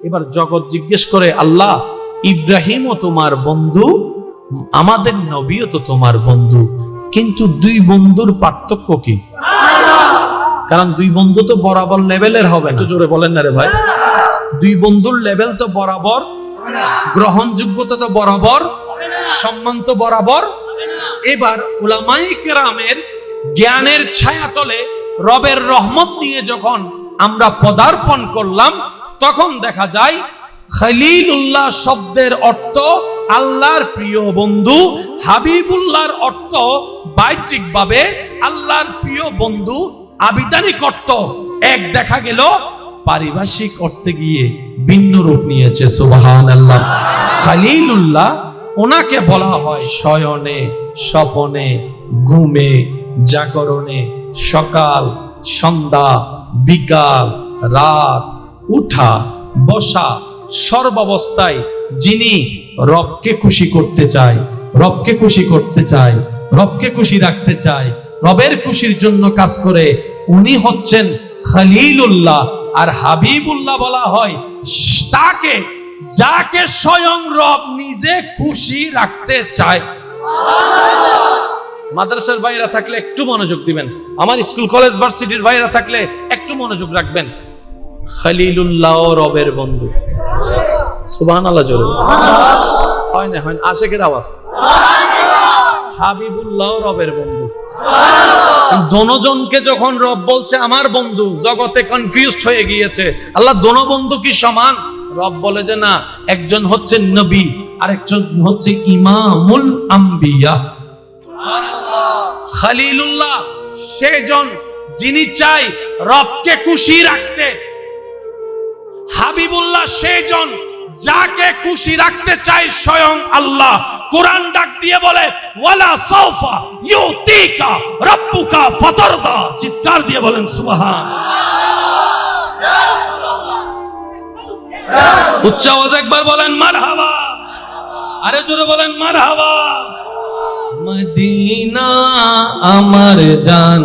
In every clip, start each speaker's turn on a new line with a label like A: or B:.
A: এবার জগৎ জিজ্ঞেস করে, আল্লাহ ইব্রাহিমও তোমার বন্ধু, আমাদের নবীও তো তোমার বন্ধু, কিন্তু দুই বন্ধুর পার্থক্য কি? কারণ দুই বন্ধু তো বরাবর লেভেলের হবে না। জোরে বলেন না রে ভাই, দুই বন্ধুর লেভেল তো বরাবর, গ্রহণযোগ্যতা তো বরাবর, সম্মান তো বরাবর। এবার উলামায়ে কেরামের জ্ঞানের ছায়াতলে রবের রহমত নিয়ে যখন আমরা পদার্পণ করলাম, তখন দেখা যায় খলিলুল্লাহ শব্দের অর্থ আল্লাহর প্রিয় বন্ধু, হাবিবুল্লাহর অর্থ বাহ্যিকভাবে আল্লাহর প্রিয় বন্ধু, আবিধানিক অর্থ এক। দেখা গেল পারিভাষিক অর্থে গিয়ে ভিন্ন রূপ নিয়েছে। সুবহানাল্লাহ। খলিলুল্লাহ ওনাকে বলা হয় শয়নে, স্বপনে, ঘুমে, জাগরণে, সকাল, সন্ধ্যা, বিকাল, রাত, উঠা, বসা, সর্বাবস্থায় যিনি রবকে খুশি করতে চায়, রবকে খুশি করতে চায়, রবকে খুশি রাখতে চায়, রবের খুশির জন্য কাজ করে, উনি হচ্ছেন খলিলুল্লাহ। আর হাবিবুল্লাহ বলা হয় তাকে যাকে স্বয়ং রব নিজে খুশি রাখতে চায়। মাদ্রাসার ভাইরা থাকলে একটু মনোযোগ দিবেন, আমার স্কুল কলেজ ভার্সিটির ভাইরা থাকলে একটু মনোযোগ রাখবেন। খলিলুল্লাহ রবের বন্ধু। সুবহানাল্লাহ। জোরে হয় না, হয় আশেকের আওয়াজ। হাবিবুল্লাহ রবের বন্ধু। দোনোজনকে যখন রব বলছে আমার বন্ধু, জগতে কনফিউজড হয়ে গিয়েছে, আল্লাহ দোনো বন্ধু কি সমান? রব বলে যে না, একজন হচ্ছে নবী আর একজন হচ্ছে ইমামুল আম্বিয়া। খলিলুল্লাহ সেজন যিনি চাই রবকে খুশি রাখতে, হাবিবুল্লাহ সেজন যাকে খুশি রাখতে চাই স্বয়ং আল্লাহ। কোরআন ডাক দিয়ে বলে ওয়ালা সাউফা ইউতিকা রাব্বুকা ফাতারদা। চিৎকার দিয়ে বলেন সুবহান। উচ্চ আওয়াজে একবার বলেন মারহাবা, আরে জোরে বলেন মারহাবা। মদিনা আমার জান,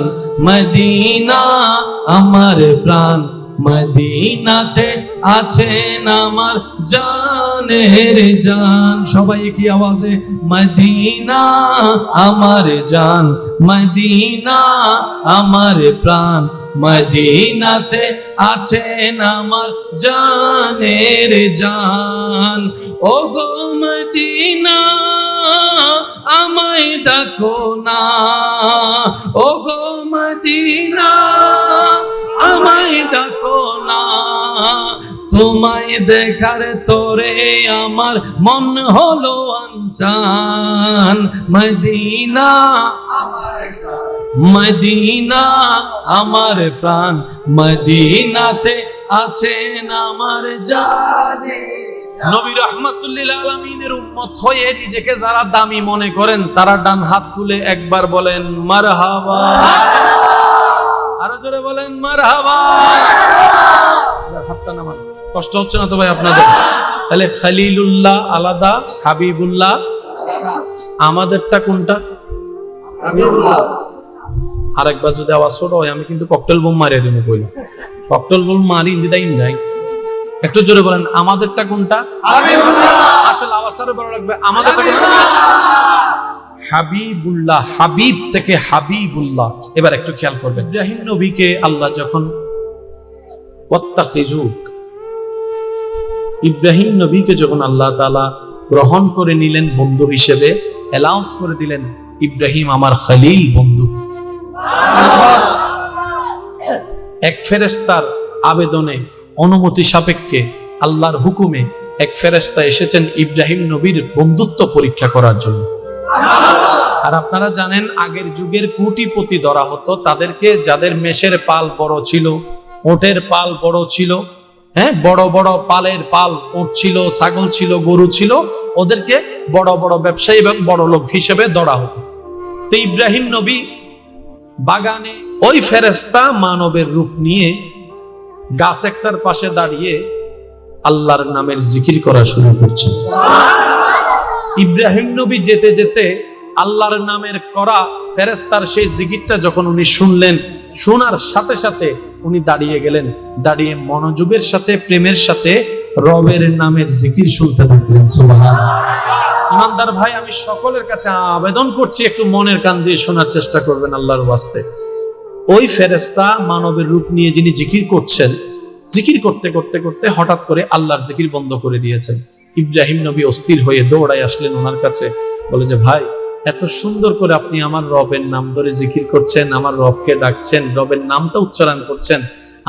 A: মদিনা আমার প্রাণ, মদিনাতে আছেন আমার জানের জান। সবাই কি আওয়াজে মদিনা আমার জান, মদিনা আমার প্রাণ, মদিনাতে আছেন আমার জানের জান। ও গো মদিনা আমায় ডাকো না, ও গো মদিনা আমায় ডাকো না, তোমায় দেখার তোরে আমার মন হলো আনচান। মদিনা মদিনা আমার প্রাণ, মদিনাতে আছেন আমার জানে। নবী রাহমাতুল লিল আলামিনের উম্মত হয়ে নিজেকে যারা দামি মনে করেন, তারা ডান হাত তুলে একবার বলেন মারহাবা, আরো জোরে বলেন মারহাবা। হাতটা নামান, কষ্ট হচ্ছে না তো ভাই আপনাদের? তাহলে খলিলুল্লাহ আলাদা, হাবিবুল্লাহ। আমাদেরটা কোনটা? হাবিবুল্লাহ। আরেকবার যদি আওয়াজ ছোট হয় আমি কিন্তু ককটেল বোম মারিয়ে দেবো। কইল ককটেল বোম মারি দিদাইম যাই। একটু জোরে বলেন আমাদেরটা কোনটা? হাবিবুল্লাহ। আসলে আওয়াজটারও বড় লাগবে। আমাদেরটা কোনটা? হাবিবুল্লাহ। হাবিব থেকে হাবিবুল্লাহ। এবার একটু খেয়াল করবেন, ইব্রাহিম নবীকে আল্লাহ যখন ইব্রাহিম নবীকে যখন আল্লাহ তাআলা গ্রহণ করে নিলেন বন্ধু হিসেবে, অ্যালাউন্স করে দিলেন ইব্রাহিম আমার খলিল বন্ধু। এক ফেরেশতার আবেদনে, অনুমতি সাপেক্ষে, আল্লাহর হুকুমে এক ফেরেশতা এসেছেন ইব্রাহিম নবীর বন্ধুত্ব পরীক্ষা করার জন্য। আর আপনারা জানেন আগের যুগের কোটিপতি ধরা হতো তাদেরকে, যাদের মেষের পাল বড় ছিল, ওটের পাল বড় ছিল, হ্যাঁ বড় বড় পালের পাল ওট ছিল, ছাগল ছিল, গরু ছিল, ওদেরকে বড় বড় ব্যবসায়ী এবং বড় লোক হিসেবে ধরা হতো। তো ইব্রাহিম নবী বাগানে ওই ফেরেশতা মানবের রূপ নিয়ে গাছ একটার পাশে দাঁড়িয়ে আল্লাহর নামের জিকির করা শুরু করছেন। ইব্রাহিম নবী যেতে যেতে আল্লাহর নামের করা ফেরেশতার সেই জিকিরটা যখন উনি শুনলেন, শোনার সাথে সাথে উনি দাঁড়িয়ে গেলেন। দাঁড়িয়ে মনোযোগের সাথে, প্রেমের সাথে রবের নামের জিকির শুনতে থাকলেন। সুবহানাল্লাহ। ইমানদার ভাই, আমি সকলের কাছে আবেদন করছি, একটু মনের কান দিয়ে শোনার চেষ্টা করবেন আল্লাহর ওয়াস্তে। ওই ফেরেশতা মানবের রূপ নিয়ে যিনি জিকির করছেন, জিকির করতে করতে করতে হঠাৎ করে আল্লাহর জিকির বন্ধ করে দিয়েছেন। ইব্রাহিম নবী অস্থির হয়ে দৌড়ায় আসলেন ওনার কাছে, বলে যে ভাই, এত সুন্দর করে আপনি আমার রবের নাম ধরে জিকির করছেন, আমার রবকে ডাকছেন, রবের নামটা উচ্চারণ করছেন,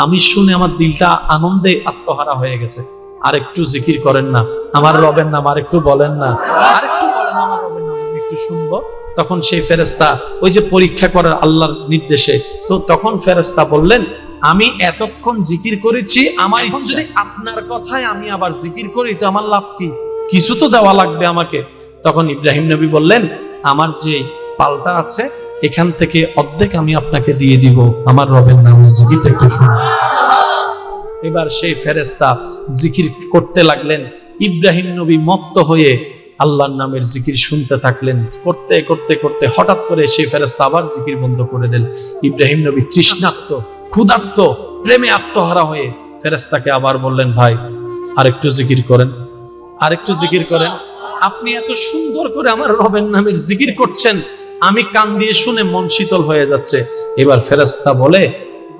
A: আমি শুনে আমার দিলটা আনন্দে আত্মহারা হয়ে গেছে। আর একটু জিকির করেন না, আমার রবের নাম আর একটু বলেন না, আর একটু বলেন আমার রবের নাম, আমি একটু শুনবো। তখন সেই ফেরেশতা ওই যে পরীক্ষা করার আল্লাহর নির্দেশে, তো তখন ফেরেশতা বললেন, আমি এতক্ষণ জিকির করেছি, আমার যদি আপনার কথায় আমি আবার জিকির করি তো আমার লাভ কি? কিছু তো দেওয়া লাগবে আমাকে। তখন ইব্রাহিম নবী বললেন, আমার যে পালটা আছে এখান থেকে অর্ধেক আমি আপনাকে দিয়ে দিব, আমার রবের নামে জিকিরটা একটু শুনুন। এবার সেই ফেরেশতা জিকির করতে লাগলেন। ইব্রাহিম নবী মত্ত হয়ে আল্লাহর নামের জিকির শুনতে থাকলেন। করতে করতে করতে হঠাৎ করে সেই ফেরেশতা আবার জিকির বন্ধ করে দিল। ইব্রাহিম নবী তৃষ্ণার্ত, ক্ষুধার্ত, প্রেমে আত্মহারা হয়ে ফেরেশতাকে আবার বললেন, ভাই আরেকটু জিকির করেন, আরেকটু জিকির করেন। আপনি এত সুন্দর করে আমার রবের নামের জিকির করছেন, আমি কান দিয়ে শুনে মন শীতল হয়ে যাচ্ছে। এবার ফেরেশতা বলে,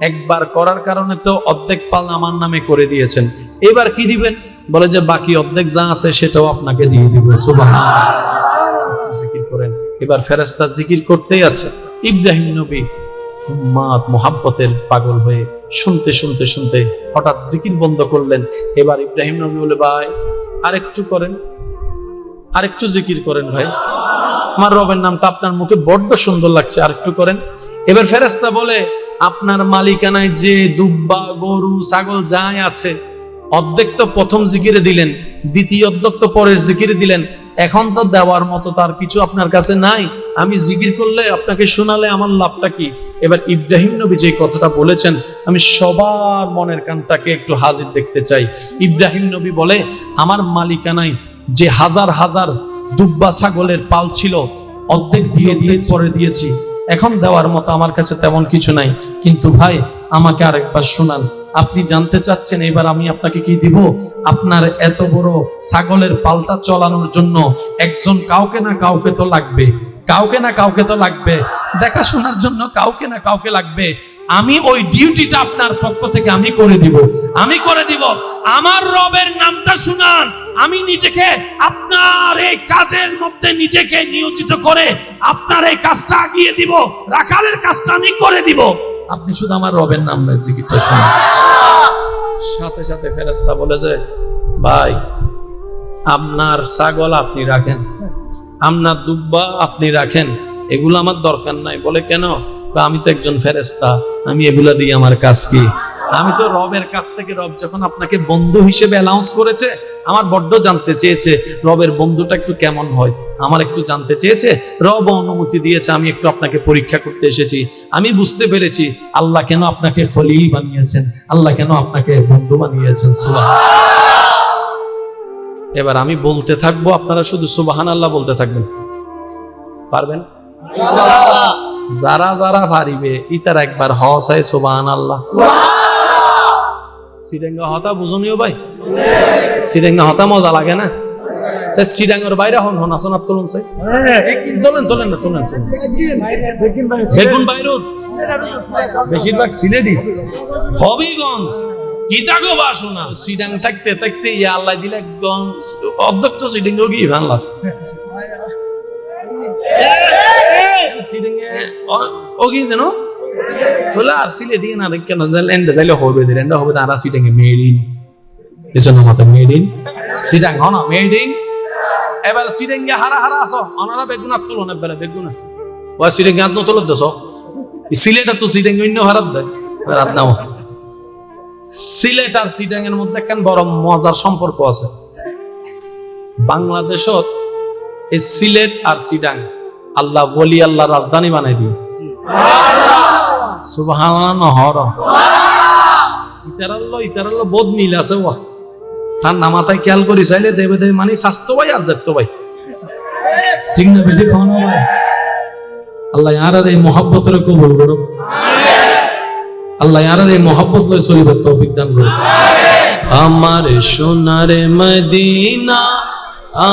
A: একবার করার কারণে তো অর্ধেক পাল আমার নামে করে দিয়েছেন, এবার কি দিবেন? বলে যে বাকি অর্ধেক যা আছে সেটাও আপনাকে দিয়ে দিব। সুবহানাল্লাহ। জিকির করেন। এবার ফেরেশতা জিকির করতেই আছে। ইব্রাহিম নবী উম্মাদ মোহাব্বতের পাগল হয়ে শুনতে শুনতে শুনতে হঠাৎ জিকির বন্ধ করলেন। এবার ইব্রাহিম নবী বলে, ভাই আরেকটু করেন, আরেকটু জিকির করেন, ভাই আমার রবের নামটা আপনার মুখে বড্ড সুন্দর লাগছে, আরেকটু করেন। এবার ফেরেশতা বলে, আপনার মালিকানায় যে দুব্বা, গরু, ছাগল যাই আছে অর্ধেক তো প্রথম জিকিরে দিলেন, দ্বিতীয় অর্ধেক তো পরের জিকিরে দিলেন, এখন তো দেওয়ার মতো তার কিছু আপনার কাছে নাই, আমি জিকির করলে আপনাকে শোনালে আমার লাভটা কি? এবার ইব্রাহিম নবী যে কথাটা বলেছেন, আমি সবার মনের কানটাকে একটু হাজির দেখতে চাই। ইব্রাহিম নবী বলে, আমার মালিকানায় যে হাজার হাজার দুব্বা ছাগলের পাল ছিল অর্ধেক দিয়ে দিয়ে পরে দিয়েছি, এখন দেওয়ার মতো আমার কাছে তেমন কিছু নাই, কিন্তু ভাই আমাকে আরেকবার শোনান। আপনি জানতে চাচ্ছেন এবার আমি আপনাকে কি দিব? আপনার এত বড় ছাগলের পালটা চালানোর জন্য একজন কাউকে না কাউকে তো লাগবে, কাউকে না কাউকে তো লাগবে, দেখাশোনার জন্য কাউকে না কাউকে লাগবে। আমি ওই ডিউটিটা আপনার পক্ষ থেকে আমি করে দিব, আমি করে দিব। আমার রবের নামটা শুনান, আমি নিজেকে আপনার এই কাজের মধ্যে নিজেকে নিয়োজিত করে আপনার এই কাজটা এগিয়ে দিব, রাখালের কাজটা আমি করে দিব, আপনি শুধু আমার রবের নাম জিকিরটা শুনুন। সাথে সাথে ফেরেশতা বলে যে, ভাই আপনার ছাগল আপনি রাখেন, আপনার দুব্বা আপনি রাখেন, এগুলো আমার দরকার নাই। বলে কেন? আমি তো একজন ফেরেশতা, আমি এগুলা দিয়ে আমার কাজ কি? আমি তো রবের কাছ থেকে, রব যখন আপনাকে বন্ধু হিসেবে অ্যালাউন্স করেছে, আমার বড্ড জানতে চেয়েছে রবের বন্ধুটা একটু কেমন হয়, আমার একটু জানতে চেয়েছে, রব অনুমতি দিয়েছে, আমি একটু আপনাকে পরীক্ষা করতে এসেছি। আমি বুঝতে পেরেছি আল্লাহ কেন আপনাকে খলিল বানিয়েছেন, আল্লাহ কেন আপনাকে বন্ধু বানিয়েছেন। সুবহানাল্লাহ। এবার আমি বলতে থাকবো, আপনারা শুধু সুবহানাল্লাহ বলতে থাকবেন, পারবেন? যারা যারা পারিবে ইতারা একবার হসায় সুবহানাল্লাহ। সিডাঙ্গা হতা বুঝনিও ভাই, সিডাঙ্গা হতা মজা লাগে না? সে সিডাঙ্গার বাইরে হন হন আসন আপ তুলুন, সে তোলেন তোলেন না, তোলেন তোলেন। বেগুন বাইরুত বেশিরভাগ সিলেটি, হবিগঞ্জ, কিতাগো বাসনা। সিডাং থাকতে থাকতে ইয়া আল্লাহ দিলে একদম অধ্যক্ষ সিডাঙ্গও কি ভাঙলা সিডাঙ্গে ও কি জানো তোলা আর সিলেটি না কেন এন্ডে যাইলে হবে দিলে এন্ডে হবে তারা সিডাঙ্গে মেড ইন এজন্য মাথা মেড ইন সিডাং হন মেড ইন। এবার সিডাঙ্গে হারা হারা আসো অনারা বেগুন আত তুলন এবারে বেগুন ও সিডাঙ্গে আত তুলন দেছো সিলেটা তো সিডাঙ্গে অন্য হারাত দেয় রাত নাও। সিলেট আর সিডাং এর মধ্যে কেন বড় মজার সম্পর্ক আছে। বাংলাদেশত এই সিলেট আর সিডাং আল্লাহ বলি আল্লাহ রাজধানী বানাই দিয়ে সুবহানাল্লাহ নহর ইতারাল্লাহ বোধ মিল আছে ওয়া ঠান্ডা মাথায় খেয়াল করি চাইলে দেবে দেবে মানে স্বাস্থ্য ভাই আর যাক্ত ভাই ঠিক না বেটি খাওয়ানো ভাই। আল্লাহ আর এই মহব্বতের কবুল করুক, আল্লাহ আর এই মহব্বত লয় চলিবার তৌফিক দান করুক। আমার সোনার মদিনা,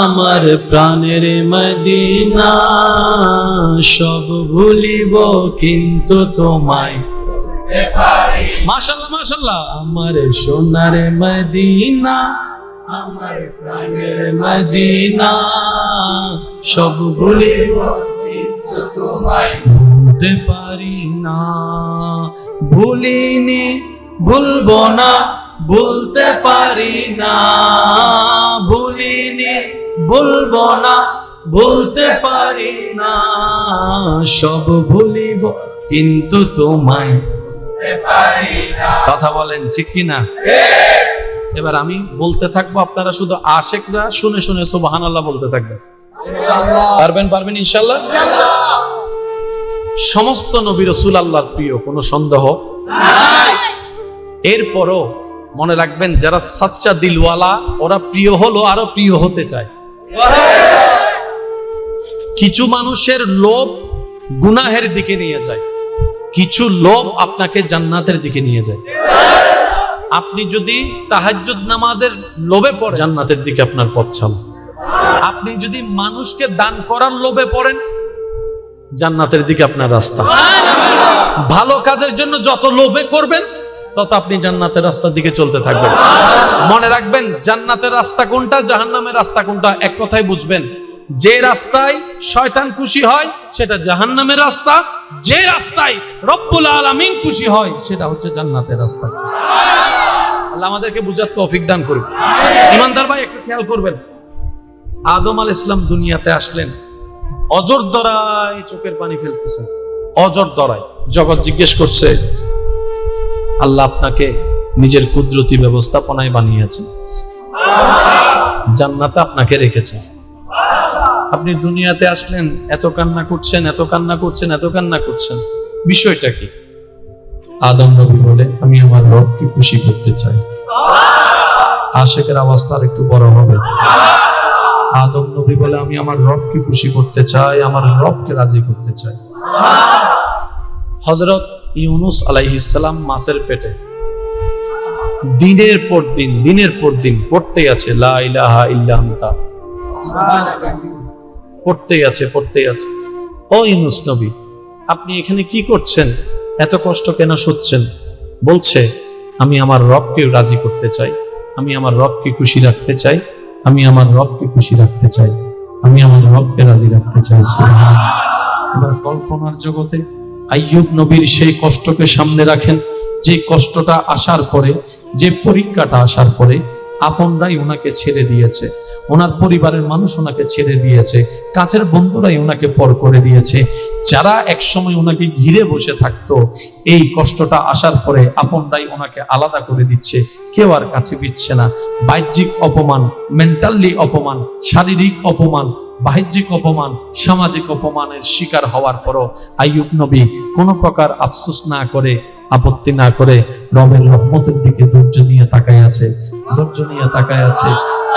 A: আমার প্রাণের মদিনা, সব ভুলিব কিন্তু তোমায়। মাশাআল্লাহ মাশাআল্লাহ। আমার সোনার মদিনা, আমার প্রাণের মদিনা, সব ভুলিব কিন্তু তোমায় ভুলতে পারি না। ভুলিনি, ভুলবো না, ভুলতে পারি না। ভুলিনি, ভুলবো না, ভুলতে পারি না। সব ভুলিব কিন্তু তোমায়। কথা বলেন ঠিক কিনা? এবার আমি বলতে থাকবো, আপনারা শুধু আশেকরা শুনে শুনে সুবহানাল্লাহ বলতে থাকবেন। পারবেন পারবেন ইনশাআল্লাহ। সমস্ত নবী রাসূল আল্লাহর প্রিয়, কোনো সন্দেহ নাই। এরপরও মনে রাখবেন, যারা সাচ্চা দিলওয়ালা ওরা প্রিয় হলো আরো প্রিয় হতে চায়। কিছু মানুষের লোভ গুনাহের দিকে নিয়ে যায়, কিছু লোভ আপনাকে জান্নাতের দিকে নিয়ে যায়। আপনি যদি তাহাজ্জুদ নামাজের লোভে পড়েন, জান্নাতের দিকে আপনার পথ চলে। আপনি যদি মানুষকে দান করার লোভে পড়েন, জান্নাতের দিকে আপনার রাস্তা। ভালো কাজের জন্য যত লোভে করবেন, তত আপনি জান্নাতের রাস্তার দিকে চলতে থাকবেন। মনে রাখবেন, জান্নাতের রাস্তা কোনটা, জাহান্নামের রাস্তা কোনটা, এক কথায় বুঝবেন। যে রাস্তায় শয়তান খুশি হয় সেটা জাহান্নামের রাস্তা, যে রাস্তায় রব্বুল আলামিন খুশি হয় সেটা হচ্ছে জান্নাতের রাস্তা। আল্লাহ আমাদেরকে বুঝার তৌফিক দান করুন। ইমানদার ভাই একটু খেয়াল করবেন, আদম আলাইহিস সালাম দুনিয়াতে আসলেন, অজর দরায় চোখের পানি ফেলতেছেন, অজর দরায়। জগৎ জিজ্ঞেস করছে, আল্লাহ আপনাকে নিজের কুদরতি ব্যবস্থাপনায় বানিয়েছেন, জান্নাতে আপনাকে রেখেছেন, আপনি দুনিয়াতে আসলেন, এত কান্না করছেন, এত কান্না করছেন, এত কান্না করছেন, বিষয়টা কি? আদম নবী বলে, আমি আমার রবকে খুশি করতে চাই। আশেকের আওয়াজটা আর একটু বড় হবে। আদম নবী বলে, আমি আমার রবকে খুশি করতে চাই, আমার রবকে রাজি করতে চাই। হযরত ইউনুস আলাইহিস সালাম মাছের পেটে দিনের পর দিন পড়তেই আছে, লা ইলাহা ইল্লা আনতা, পড়তেই আছে। ও ইউনুস নবী, আপনি এখানে কি করছেন? এত কষ্ট কেন সচ্ছেন? বলছে, আমি আমার রবকে রাজি করতে চাই, আমি আমার রবকে খুশি রাখতে চাই, আমি আমার রবকে খুশি রাখতে চাই, আমি আমার রবকে রাজি রাখতে চাই। এবার কল্পনার জগতে আইয়ুব নবীর সেই কষ্টকে সামনে রাখেন, যে কষ্টটা আসার পরে, যে পরীক্ষাটা আসার পরে আপনরাই ওনাকে ছেড়ে দিয়েছে, ওনার পরিবারের মানুষ ওনাকে ছেড়ে দিয়েছে, কাছের বন্ধুরাই ওনাকে পর করে দিয়েছে। যারা একসময় ওনাকে ঘিরে বসে থাকতো, এই কষ্টটা আসার পরে আপনরাই ওনাকে আলাদা করে দিচ্ছে, কেউ আর কাছে দিচ্ছে না। বাহ্যিক অপমান, মেন্টালি অপমান, শারীরিক অপমান, বাহ্যিক অপমান, সামাজিক অপমানের শিকার হওয়ার পরও আইয়ুব নবী কোনো প্রকার আফসোস না করে, আপত্তি না করে রবের রহমতের দিকে ধৈর্য নিয়ে তাকায় আছে।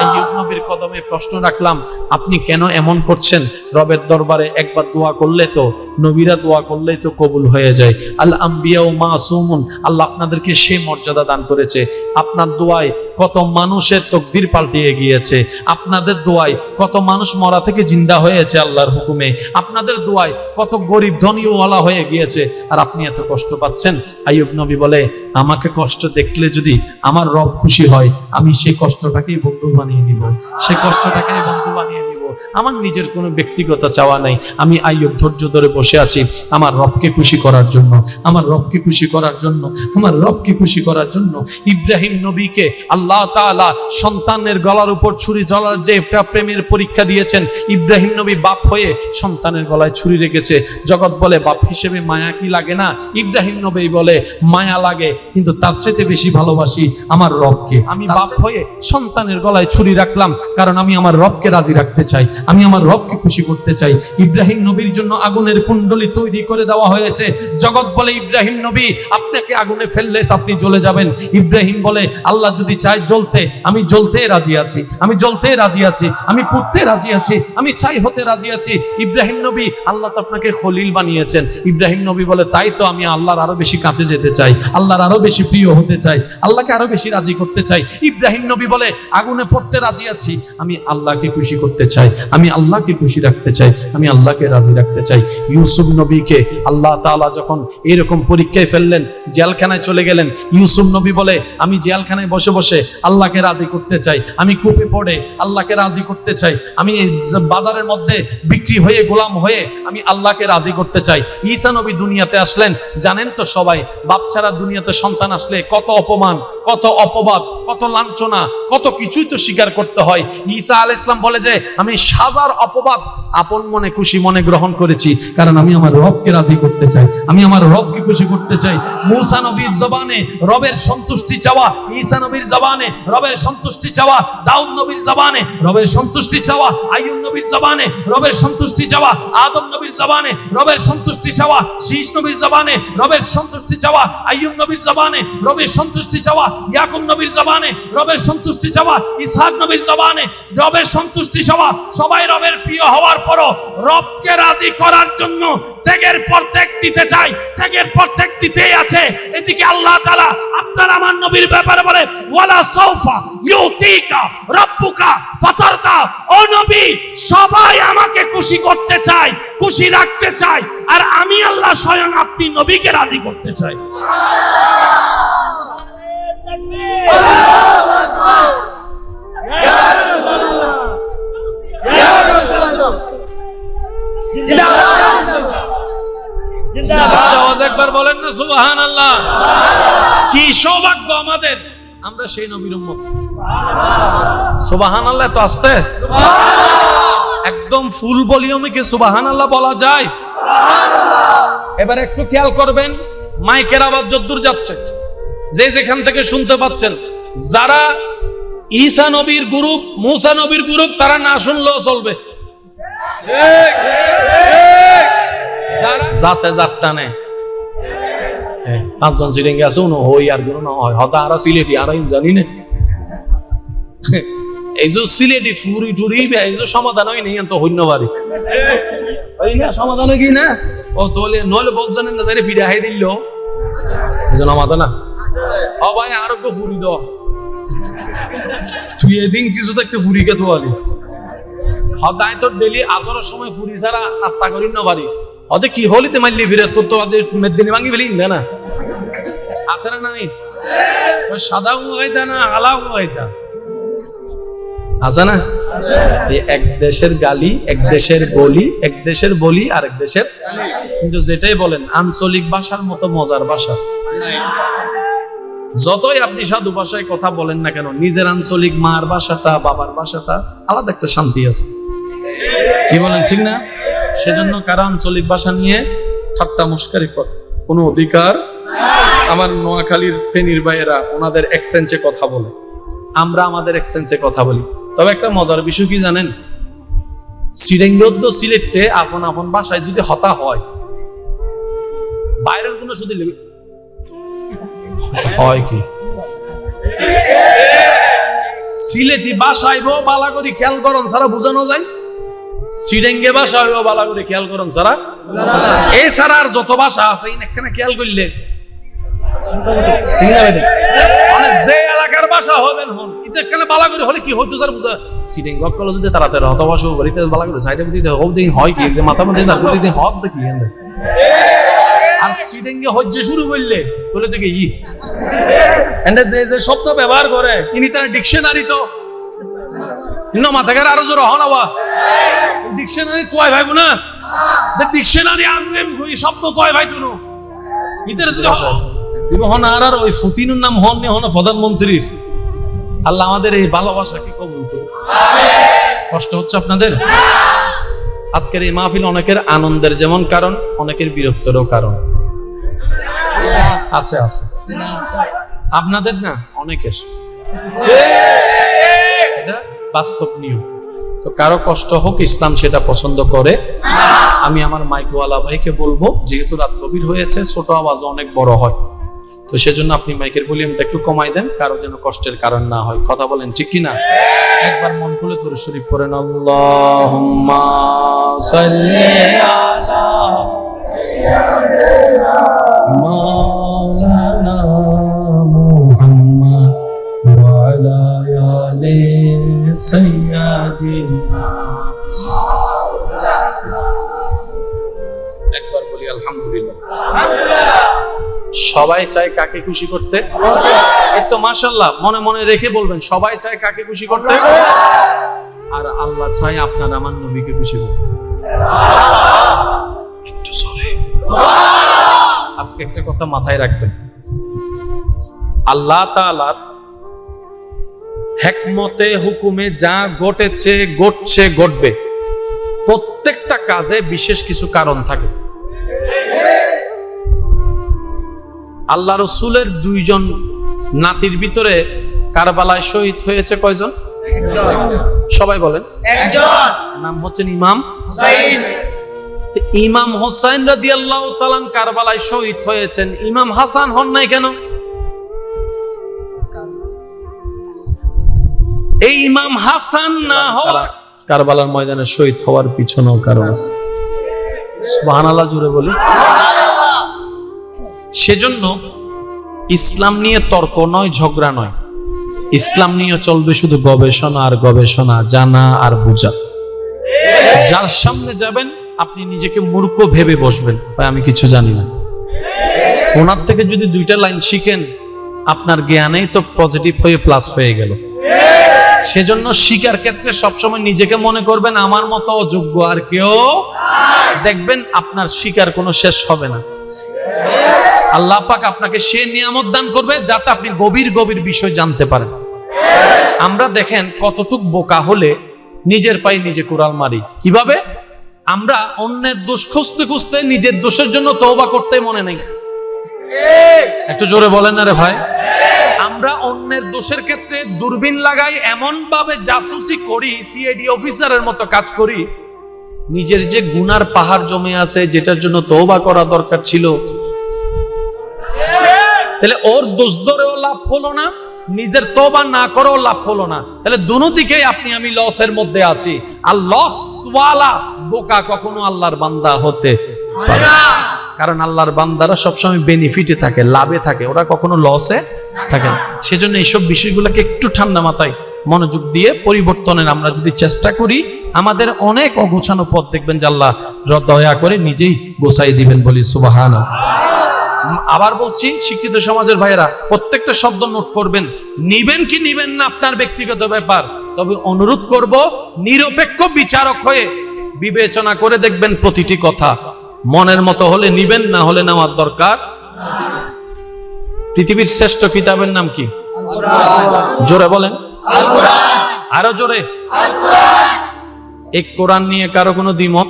A: আইয়ুব নবীর কদমে প্রশ্ন রাখলাম, আপনি কেন এমন করছেন? রবের দরবারে একবার দোয়া করলে তো, নবীরা দোয়া করলেই তো কবুল হয়ে যায়। আল আম্বিয়া ও মাসুমুন, আল্লাহ আপনাদেরকে সেই মর্যাদা দান করেছে। আপনার দোয়ায় কত মানুষের তাকদীর পাল্টিয়ে গিয়েছে, আপনাদের দোয়ায় কত মানুষ মরা থেকে জিন্দা হয়েছে আল্লাহর হুকুমে, আপনাদের দোয়ায় কত গরিব ধনীওয়ালা হয়ে গিয়েছে, আর আপনি এত কষ্ট পাচ্ছেন। আইয়ুব নবী বলে, আমাকে কষ্ট দেখলে যদি আমার রব খুশি হয়, আমি সেই কষ্টটাকেই বন্ধু বানিয়ে নিব, আমার নিজের কোনো ব্যক্তিগত চাওয়া নাই। আমি আইয়ুব ধৈর্য ধরে বসে আছি আমার রবকে খুশি করার জন্য, ইব্রাহিম নবীকে আল্লাহ তাআলা সন্তানের গলার উপর ছুরি জ্বলার যে একটা প্রেমের পরীক্ষা দিয়েছেন, ইব্রাহিম নবী বাপ হয়ে সন্তানের গলায় ছুরি রেখেছে। জগৎ বলে বাপ হিসেবে মায়া কি লাগে না? ইব্রাহিম নবী বলে, মায়া লাগে, কিন্তু তার চাইতে বেশি ভালোবাসি আমার রবকে। আমি বাপ হয়ে সন্তানের গলায় ছুরি রাখলাম, কারণ আমি আমার রবকে রাজি রাখতে চাই, আমি আমার রবকে খুশি করতে চাই। ইব্রাহিম নবীর জন্য আগুনের কুণ্ডলী তৈরি করে দেওয়া হয়েছে। জগৎ বলে ইব্রাহিম নবী আপনাকে আগুনে ফেললে তো আপনি জ্বলে যাবেন। ইব্রাহিম বলে আল্লাহ যদি চায় জ্বলতে, আমি জ্বলতে রাজি আছি, আমি জ্বলতে রাজি আছি, আমি পুড়তে রাজি আছি, আমি ছাই হতে রাজি আছি। ইব্রাহিম নবী, আল্লাহ তো আপনাকে খলিল বানিয়েছেন। ইব্রাহিম নবী বলে তাই তো আমি আল্লাহর আরো বেশি কাছে যেতে চাই, আল্লাহর আরো বেশি প্রিয় হতে চাই, আল্লাহকে আরো বেশি রাজি করতে চাই। ইব্রাহিম নবী বলে আগুনে পড়তে রাজি আছি, আমি আল্লাহকে খুশি করতে চাই, আমি আল্লাহকে খুশি রাখতে চাই, আমি আল্লাহকে রাজি রাখতে চাই। ইউসুফ নবীকে আল্লাহ তাআলা যখন এরকম পরীক্ষায় ফেললেন, জেলখানায় চলে গেলেন, ইউসুফ নবী বলে আমি জেলখানায় বসে বসে আল্লাহকে রাজি করতে চাই, আমি কূপে পড়ে আল্লাহকে রাজি করতে চাই, আমি বাজারের মধ্যে বিক্রি হয়ে গোলাম হয়ে আমি আল্লাহকে রাজি করতে চাই। ঈসা নবী দুনিয়াতে আসলেন, জানেন তো সবাই, বাচ্চারা দুনিয়াতে সন্তান আসলে কত অপমান, কত অপবাদ, কত লাঞ্ছনা, কত কিছুই তো স্বীকার করতে হয়। ঈসা আলাইহিস সালাম বলে যে আমি হাজার অপবাদ আপন মনে খুশি মনে গ্রহণ করেছি, কারণ আমি আমার রবকে রাজি করতে চাই, আমি আমার রবকে খুশি করতে চাই। মূসা নবীর জবানে রবের সন্তুষ্টি চাওয়া, ঈসা নবীর জবানে রবের সন্তুষ্টি চাওয়া, দাউদ নবীর জবানে রবের সন্তুষ্টি চাওয়া, আইয়ুব নবীর জবানে রবের সন্তুষ্টি চাওয়া, আদম নবীর জবানে রবের সন্তুষ্টি চাওয়া, শীষ নবীর জবানে রবের সন্তুষ্টি চাওয়া, আইয়ুব নবীর জবানে রবের সন্তুষ্টি চাওয়া, ইয়াকুব নবীর জবানে রবের সন্তুষ্টি চাওয়া, ইসহাক নবীর জবানে রবের সন্তুষ্টি চাওয়া। সবাই রবের প্রিয় হওয়ার পরও রবকে রাজি করার জন্য ত্যাগের পর ত্যাগ দিতে চাই, ত্যাগের পর ত্যাগ দিতেই আছে। এদিকে আল্লাহ তাআলা আপনার আমার নবীর ব্যাপারে বলে ওয়ালা সাউফা ইউতিকা রাব্বুকা ফাতারদা। ও নবী, সবাই আমাকে খুশি করতে চায়, খুশি রাখতে চায়, আর আমি আল্লাহ স্বয়ং আপনি নবীকে রাজি করতে চাই। আল্লাহু আকবার, ইয়া রাসূলুল্লাহ, ইয়া রাসূলুল্লাহ, জিন্দাবাদ। একবার বলেন না সুবহানাল্লাহ। কি সৌভাগ্য আমাদের, আমরা সেই নবীর উম্মত। সুবহানাল্লাহ তো আসতে একদম ফুল ভলিউমে কি সুবহানাল্লাহ বলা যায়? এবার একটু খেয়াল করবেন, মাইকের আওয়াজ যদ্দূর যাচ্ছে, যে যেখান থেকে শুনতে পাচ্ছেন, যারা ঈসা নবীর গ্রুপ, মূসা নবীর গ্রুপ, তারা না শুনলেও চলবে। যাতে যাত টানে পাঁচজন সিরিঙ্গে আছে, উনো হই আর গুণ না হয়, হতা আর সিলেটি আর জানি না। এই যে সিলেটি ফুরি টুরি এই যে সমাধান হয় নেই তো হইন্য বাড়ি ওই না সমাধান হয় কি না? ও তোলে নইলে বলছেন না যারে ফিরে হাই দিল এজন আমাদের না। ও ভাই আর একটু ফুরি দাও, তুই এদিন কিছু দেখতে ফুরি কে তোয়ালি হদায় তোর ডেলি আসরের সময় ফুরি ছাড়া নাস্তা করি না বাড়ি হদে কি হলিতে মারলি ফিরে তোর তো আজ মেদিনী ভাঙি ফেলি না আছে না নাই? সাদা উগাইতা না আলা উগাইতা আছে না? এক দেশের গালি, এক দেশের বলি, এক দেশের বলি আর এক দেশের, কিন্তু যেটাই বলেন আঞ্চলিক ভাষার মতো মজার ভাষা যতই আপনি সাধু ভাষায় কথা বলেন না কেন, নিজের আঞ্চলিক মার ভাষাটা বাবার ভাষাটা আলাদা একটা শান্তি আছে। কি বলেন ঠিক না? সেজন্য কারো আঞ্চলিক ভাষা নিয়ে ঠাট্টা মস্কারি করে কোনো অধিকার। আমার নোয়াখালীর ফেনীর ভাইয়েরা ওনাদের এক্সচেঞ্জে কথা বলে, আমরা আমাদের এক্সচেঞ্জে কথা বলি। তবে একটা মজার বিষয় কি জানেন, সিলেঙ্গদ্দ সিলেটে আপন আপন ভাষায় যদি হতা হয়, বাইরের কোনো শুধু হয় কি সিলেটি ভাষায় বালা করে খেয়াল করন ছাড়া বোঝানো যায়, সিডেঙ্গে ভাষা হইব বালা করে খেয়াল করন ছাড়া, এছাড়া আর যত ভাষা আছে এখানে খেয়াল করলে মানে যে এলাকার ভাষা হবেন হন এখানে বালা করে হলে কি হইতো স্যার বুঝা সিডেং কলে যদি তাড়াতাড়ি হত ভাষা বাড়িতে বালা করে সাইডে দিতে হোক দিন হয় কি মাথা মধ্যে তারপর দিন হব দেখি আর সিডেঙ্গে হজ্জে শুরু করলে বলে তো কি এন্ড যে যে শব্দ ব্যবহার করে ইনি তার ডিকশনারি তো ইন্ন মাথাকার আরো জোর হন আওয়া ডিকশনারি তোয় ভাইবো না যে ডিকশনারি আজম কই শব্দ তোয় ভাই তুনো ইদের যদি দিব হন আর ওই ফতিনুর নাম হন নে হন প্রধানমন্ত্রীর। আল্লাহ আমাদের এই ভালোবাসাকে কবুল করুন। কষ্ট হচ্ছে আপনাদের? আজকের এই মাহফিল অনেকের আনন্দের যেমন কারণ, অনেকের বিরক্তেরও কারণ আছে আছে আপনাদের না অনেকের। বাস্তব নিয়ম। তো কারো কষ্ট হোক, ইসলাম সেটা পছন্দ করে। আমি আমার মাইকওয়ালা ভাইকে বলবো, যেহেতু রাত গভীর হয়েছে, ছোট আওয়াজ অনেক বড় হয়, তো সেজন্য আপনি মাইকের ভলিউমটা একটু কমাই দেন, কারো যেন কষ্টের কারণ না হয়। কথা বলেন ঠিক কিনা? একবার মন খুলে দরুদ শরীফ পড়েন, আল্লাহুম্মা সাল্লি আলা মাওলানা মুহাম্মদ ওয়া আলা আলি সাইয়্যিদিনা। একবার বলি আলহামদুলিল্লাহ। সবাই চায় কাকে খুশি করতে? এই তো মাশাআল্লাহ, মনে মনে রেখে বলবেন, সবাই চায় কাকে খুশি করতে? আর আল্লাহ চায় আপনার আমার নবীকে খুশি করতে। একটু জোরে। আজকে একটা কথা মাথায় রাখবেন, আল্লাহ তাআলার হিকমতে হুকুমে যা ঘটেছে, ঘটছে, ঘটবে, প্রত্যেকটা কাজে বিশেষ কিছু কারণ থাকে। আল্লাহ রসুলের 2 জন নাতির ভিতরে কারবালায় শহীদ হয়েছে কয়জন? সবাই বলেন। একজন। নাম হচ্ছেন ইমাম হুসাইন। ইমাম হুসাইন রাদিয়াল্লাহু তাআলা কারবালায় শহীদ হয়েছেন, ইমাম হাসান হন নাই কেন? এই ইমাম হাসান না হওয়া কারবালার ময়দানে শহীদ হওয়ার পিছনেও কারণ আছে। সুবহানাল্লাহ জুড়ে বলি। সেজন্য ইসলাম নিয়ে তর্ক নয়, ঝগড়া নয়, ইসলাম নিয়ে চলবে শুধু গবেষণা আর গবেষণা, জানা আর বোঝা। যার সামনে যাবেন আপনি নিজেকে মূর্খ ভেবে বসবেন, ভাই আমি কিছু জানি না। ওনার থেকে যদি 2টা লাইন শিখেন, আপনার জ্ঞানেই তো পজিটিভ হয়ে প্লাস হয়ে গেল। সেজন্য শিকার ক্ষেত্রে সবসময় নিজেকে মনে করবেন আমার মতো অযোগ্য আর কেউ, দেখবেন আপনার শিকার কোনো শেষ হবে না। আল্লাহ পাক আপনাকে সে নিয়ামত দান করবে যাতে আপনি গভীর গভীর বিষয় জানতে পারেন। আমরা দেখেন কতটুক বোকা হলে নিজের পায়ে নিজে কুড়াল মারি। কিভাবে? আমরা অন্যের দোষ খুঁজতে খুঁজতে নিজের দোষের জন্য তওবা করতে মনে নেই। একটু জোরে বলেন না রে ভাই। আমরা অন্যের দোষের ক্ষেত্রে দূরবীন লাগাই, এমন ভাবে জাসুসি করি, সিআইডি অফিসারের মতো কাজ করি, নিজের যে গুনার পাহাড় জমে আছে, যেটার জন্য তওবা করা দরকার ছিল, তাহলে ওর দোষ ধরেও লাভ হলো না, নিজের তওবা না করেও লাভ হলো না। তাহলে দুনো দিকেই আপনি আমি লসের মধ্যে আছি। আর লসওয়ালা বোকা কখনো আল্লাহর বান্দা হতে পারে না, কারণ আল্লাহর বান্দারা সবসময় বেনিফিটে থাকে, লাভে থাকে, ওরা কখনো লসে থাকে না। সেজন্য এইসব বিষয়গুলোকে একটু ঠান্ডা মাথায় মনোযোগ দিয়ে পরিবর্তনের আমরা যদি চেষ্টা করি, আমাদের অনেক অগোছানো পথ দেখবেন যে আল্লাহ দয়া করে নিজেই গোছাই দিবেন। বলি সুবহানাল্লাহ। আবার বলছি, শিক্ষিত সমাজের ভাইয়েরা প্রত্যেকটা শব্দ নোট করবেন, নিবেন কি নিবেন না আপনার ব্যক্তিগত ব্যাপার, তবে অনুরোধ করব নিরপেক্ষ বিচারক হয়ে বিবেচনা করে দেখবেন প্রতিটি কথা। মনের মতো হলে নিবেন, না হলে নেওয়ার দরকার। পৃথিবীর শ্রেষ্ঠ কিতাবের নাম কি? জোরে বলেন। আরো জোরে। এই কোরআন নিয়ে কারো কোনো দ্বিমত?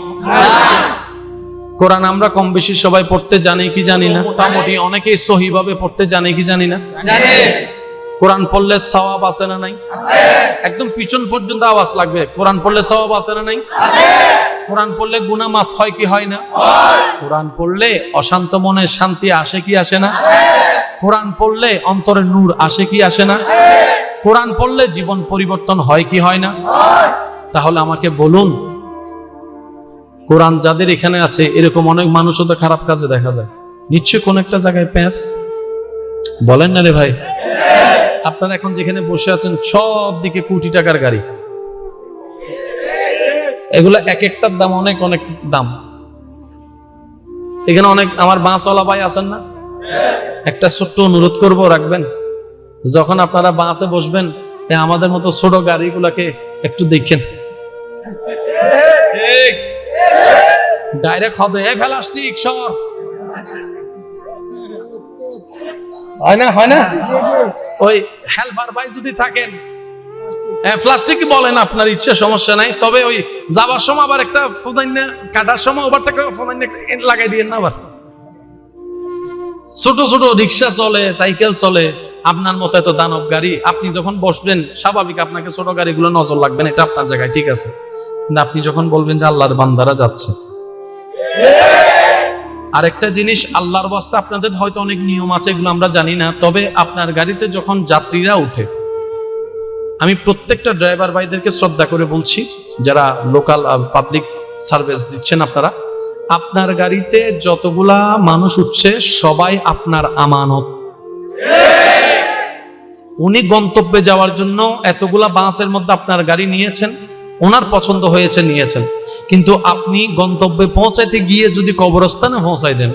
A: কোরআন আমরা কম বেশি সবাই পড়তে জানি কি জানি না? মোটামুটি অনেকেই সহি ভাবে পড়তে জানে কি জানি না? কোরআন পড়লে সওয়াব আছে না নাই? একদম পিছন পর্যন্ত আওয়াজ লাগবে। কোরআন পড়লে সওয়াব আছে না নাই? কোরআন পড়লে গুনাহ মাফ হয় কি হয় না? কোরআন পড়লে অশান্ত মনে শান্তি আসে কি আসে না? কোরআন পড়লে অন্তরে নূর আসে কি আসে না? কোরআন পড়লে জীবন পরিবর্তন হয় কি হয় না? তাহলে আমাকে বলুন, কোরআন যাদের এখানে আছে এরকম অনেক মানুষও তো খারাপ কাজে দেখা যায়, নিশ্চয় কোন একটা জায়গায় প্যাঁচ। বলেন না রে ভাই? আপনারা এখন যেখানে বসে আছেন সব দিকে কোটি টাকার গাড়ি, এগুলা এক একটার দাম অনেক অনেক দাম। এখানে অনেক আমার বাসওয়ালা ভাই আছেন না, একটা ছোট্ট অনুরোধ করব, রাখবেন যখন আপনারা বাসে বসবেন আমাদের মতো ছোট গাড়িগুলাকে একটু দেখেন, ডাইরেক্ট হবে এই প্লাস্টিক সর, হয় না হয় না? ওই হেল্পার ভাই যদি থাকেন প্লাস্টিক বলেন আপনার ইচ্ছা, সমস্যা নাই, তবে ওই যাবার সময় আবার একটা ফুদাইনা কাটার সময় ওভারটাকে ফুদাইনা লাগাই দিয়েন না। আবার ছোট ছোট রিক্সা চলে, সাইকেল চলে, আপনার মতো এত দানব গাড়ি, আপনি যখন বসবেন স্বাভাবিক আপনাকে ছোট গাড়িগুলো নজর লাগবেন, এটা আপনার জায়গায় ঠিক আছে। কিন্তু আপনি যখন বলবেন যে আল্লাহর বান্দারা যাচ্ছে, আরেকটা জিনিস, আল্লাহর ওয়াস্তে আপনাদের হয়তো অনেক নিয়ম আছে, এগুলো আমরা জানি না, তবে আপনার গাড়িতে যখন যাত্রীরা উঠে, আমি প্রত্যেকটা ড্রাইভার ভাইদেরকে শ্রদ্ধা করে বলছি, যারা লোকাল পাবলিক সার্ভিস দিচ্ছেন আপনারা, আপনার গাড়িতে যতগুলা মানুষ উঠছে সবাই আপনার আমানত। উনি গন্তব্যে যাওয়ার জন্য এতগুলা বাসের মধ্যে আপনার গাড়ি নিয়েছেন, ওনার পছন্দ হয়েছে নিয়েছেন, কিন্তু আপনি গন্তব্যে পৌঁছাইতে গিয়ে যদি কবরস্থানে পৌঁছাই দেন,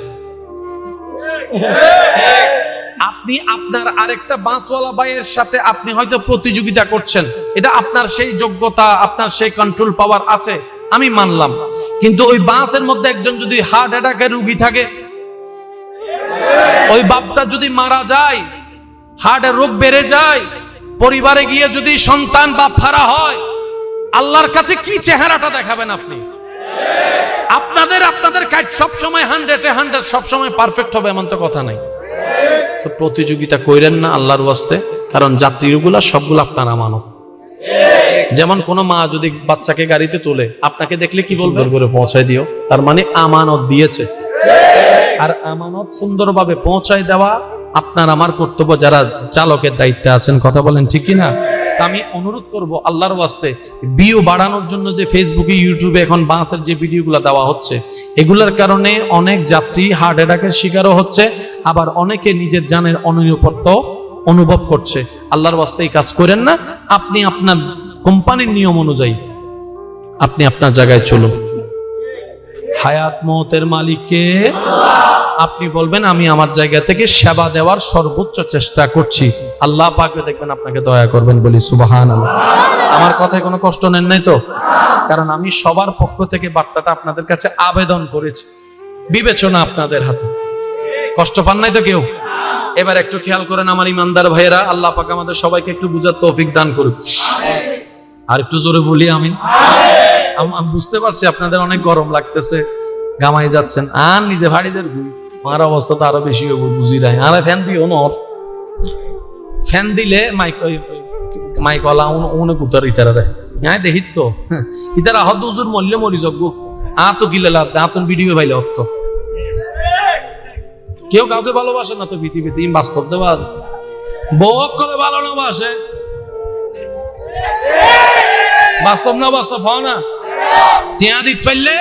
A: আপনি আপনার আরেকটা বাসওয়ালা ভাইয়ের সাথে আপনি হয়তো প্রতিযোগিতা করছেন, এটা আপনার সেই যোগ্যতা, আপনার সেই কন্ট্রোল পাওয়ার আছে, আমি মানলাম, কিন্তু ওই বাসের মধ্যে একজন যদি হার্ট অ্যাটাকের রোগী থাকে, ওই বাপটা যদি মারা যায়, হার্টের রোগ বেড়ে যায়, পরিবারে গিয়ে যদি সন্তান বাপ হারা হয়, আল্লাহর কাছে কি চেহারাটা দেখাবেন আপনি? আপনাদের কাজ সব সময় 100 সব সময় পারফেক্ট হবে এমন তো কথা নাই। তো প্রতিযোগিতা কইরেন না আল্লাহর ওয়াস্তে, কারণ যাত্রীগুলা সবগুলো আপনার আমানত। যেমন কোন মা যদি বাচ্চাকে গাড়িতে তোলে, আপনাকে দেখলে কি বলবে? সুন্দর করে পৌঁছায় দিও, তার মানে আমানত দিয়েছে। আর আমানত সুন্দরভাবে পৌঁছায় দেওয়া আপনার আমার কর্তব্য, যারা চালকের দায়িত্বে আছেন, কথা বলেন ঠিক কিনা? আমি অনুরোধ করব আল্লাহর ওয়াস্তে, ভিউ বাড়ানোর জন্য যে ফেসবুকে ইউটিউবে এখন বাসের যে ভিডিওগুলো দেওয়া হচ্ছে, এগুলোর কারণে অনেক যাত্রী হার্ট অ্যাটাকের শিকারও হচ্ছে, আবার অনেকে নিজের জানের অনিরাপত্তা অনুভব করছে। আল্লাহর ওয়াস্তে এই কাজ করেন না। আপনি আপনার কোম্পানির নিয়ম অনুযায়ী আপনি আপনার জায়গায় চলুন। হায়াত মওতের মালিককে আপনি বলবেন আমি আমার জায়গা থেকে সেবা দেওয়ার সর্বোচ্চ চেষ্টা করছি, আল্লাহ পাক দেখবেন আপনাকে দয়া করবেন, বলি সুবহানাল্লাহ। আমার কথায় কোনো কষ্ট নেন নাই তো? কারণ আমি সবার পক্ষ থেকে বার্তাটা আপনাদের কাছে আবেদন করেছি, বিবেচনা আপনাদের হাতে। কষ্ট পান নাই তো কেউ? এবার একটু খেয়াল করেন আমার ইমানদার ভাইয়েরা, আল্লাহ পাক আমাদের সবাইকে একটু বুঝার তৌফিক দান করুন। আর একটু জোরে বলি আমিন। আমি বুঝতে পারছি আপনাদের অনেক গরম লাগতেছে, গামাই যাচ্ছেন, আর নিজে ভাড়িদের আমার অবস্থা তো আরো বেশি বুঝি নাই। আর ফ্যান দিও না, ফ্যান দিলে মাইকলা কুতার ইতারা রে, হ্যাঁ দেখিত তো ইতারা হদ উজুর মরলে মরি যোগ্য তো গিলে লাভ, আতন ভিডিও ভাইলে হতো। কেউ কাউকে ভালোবাসে না তো পৃথিবীতে, বাস্তব দেওয়া বক করে ভালো না বাসে, বাস্তব না বাস্তব হয় না। টিয়া দিত পাইলে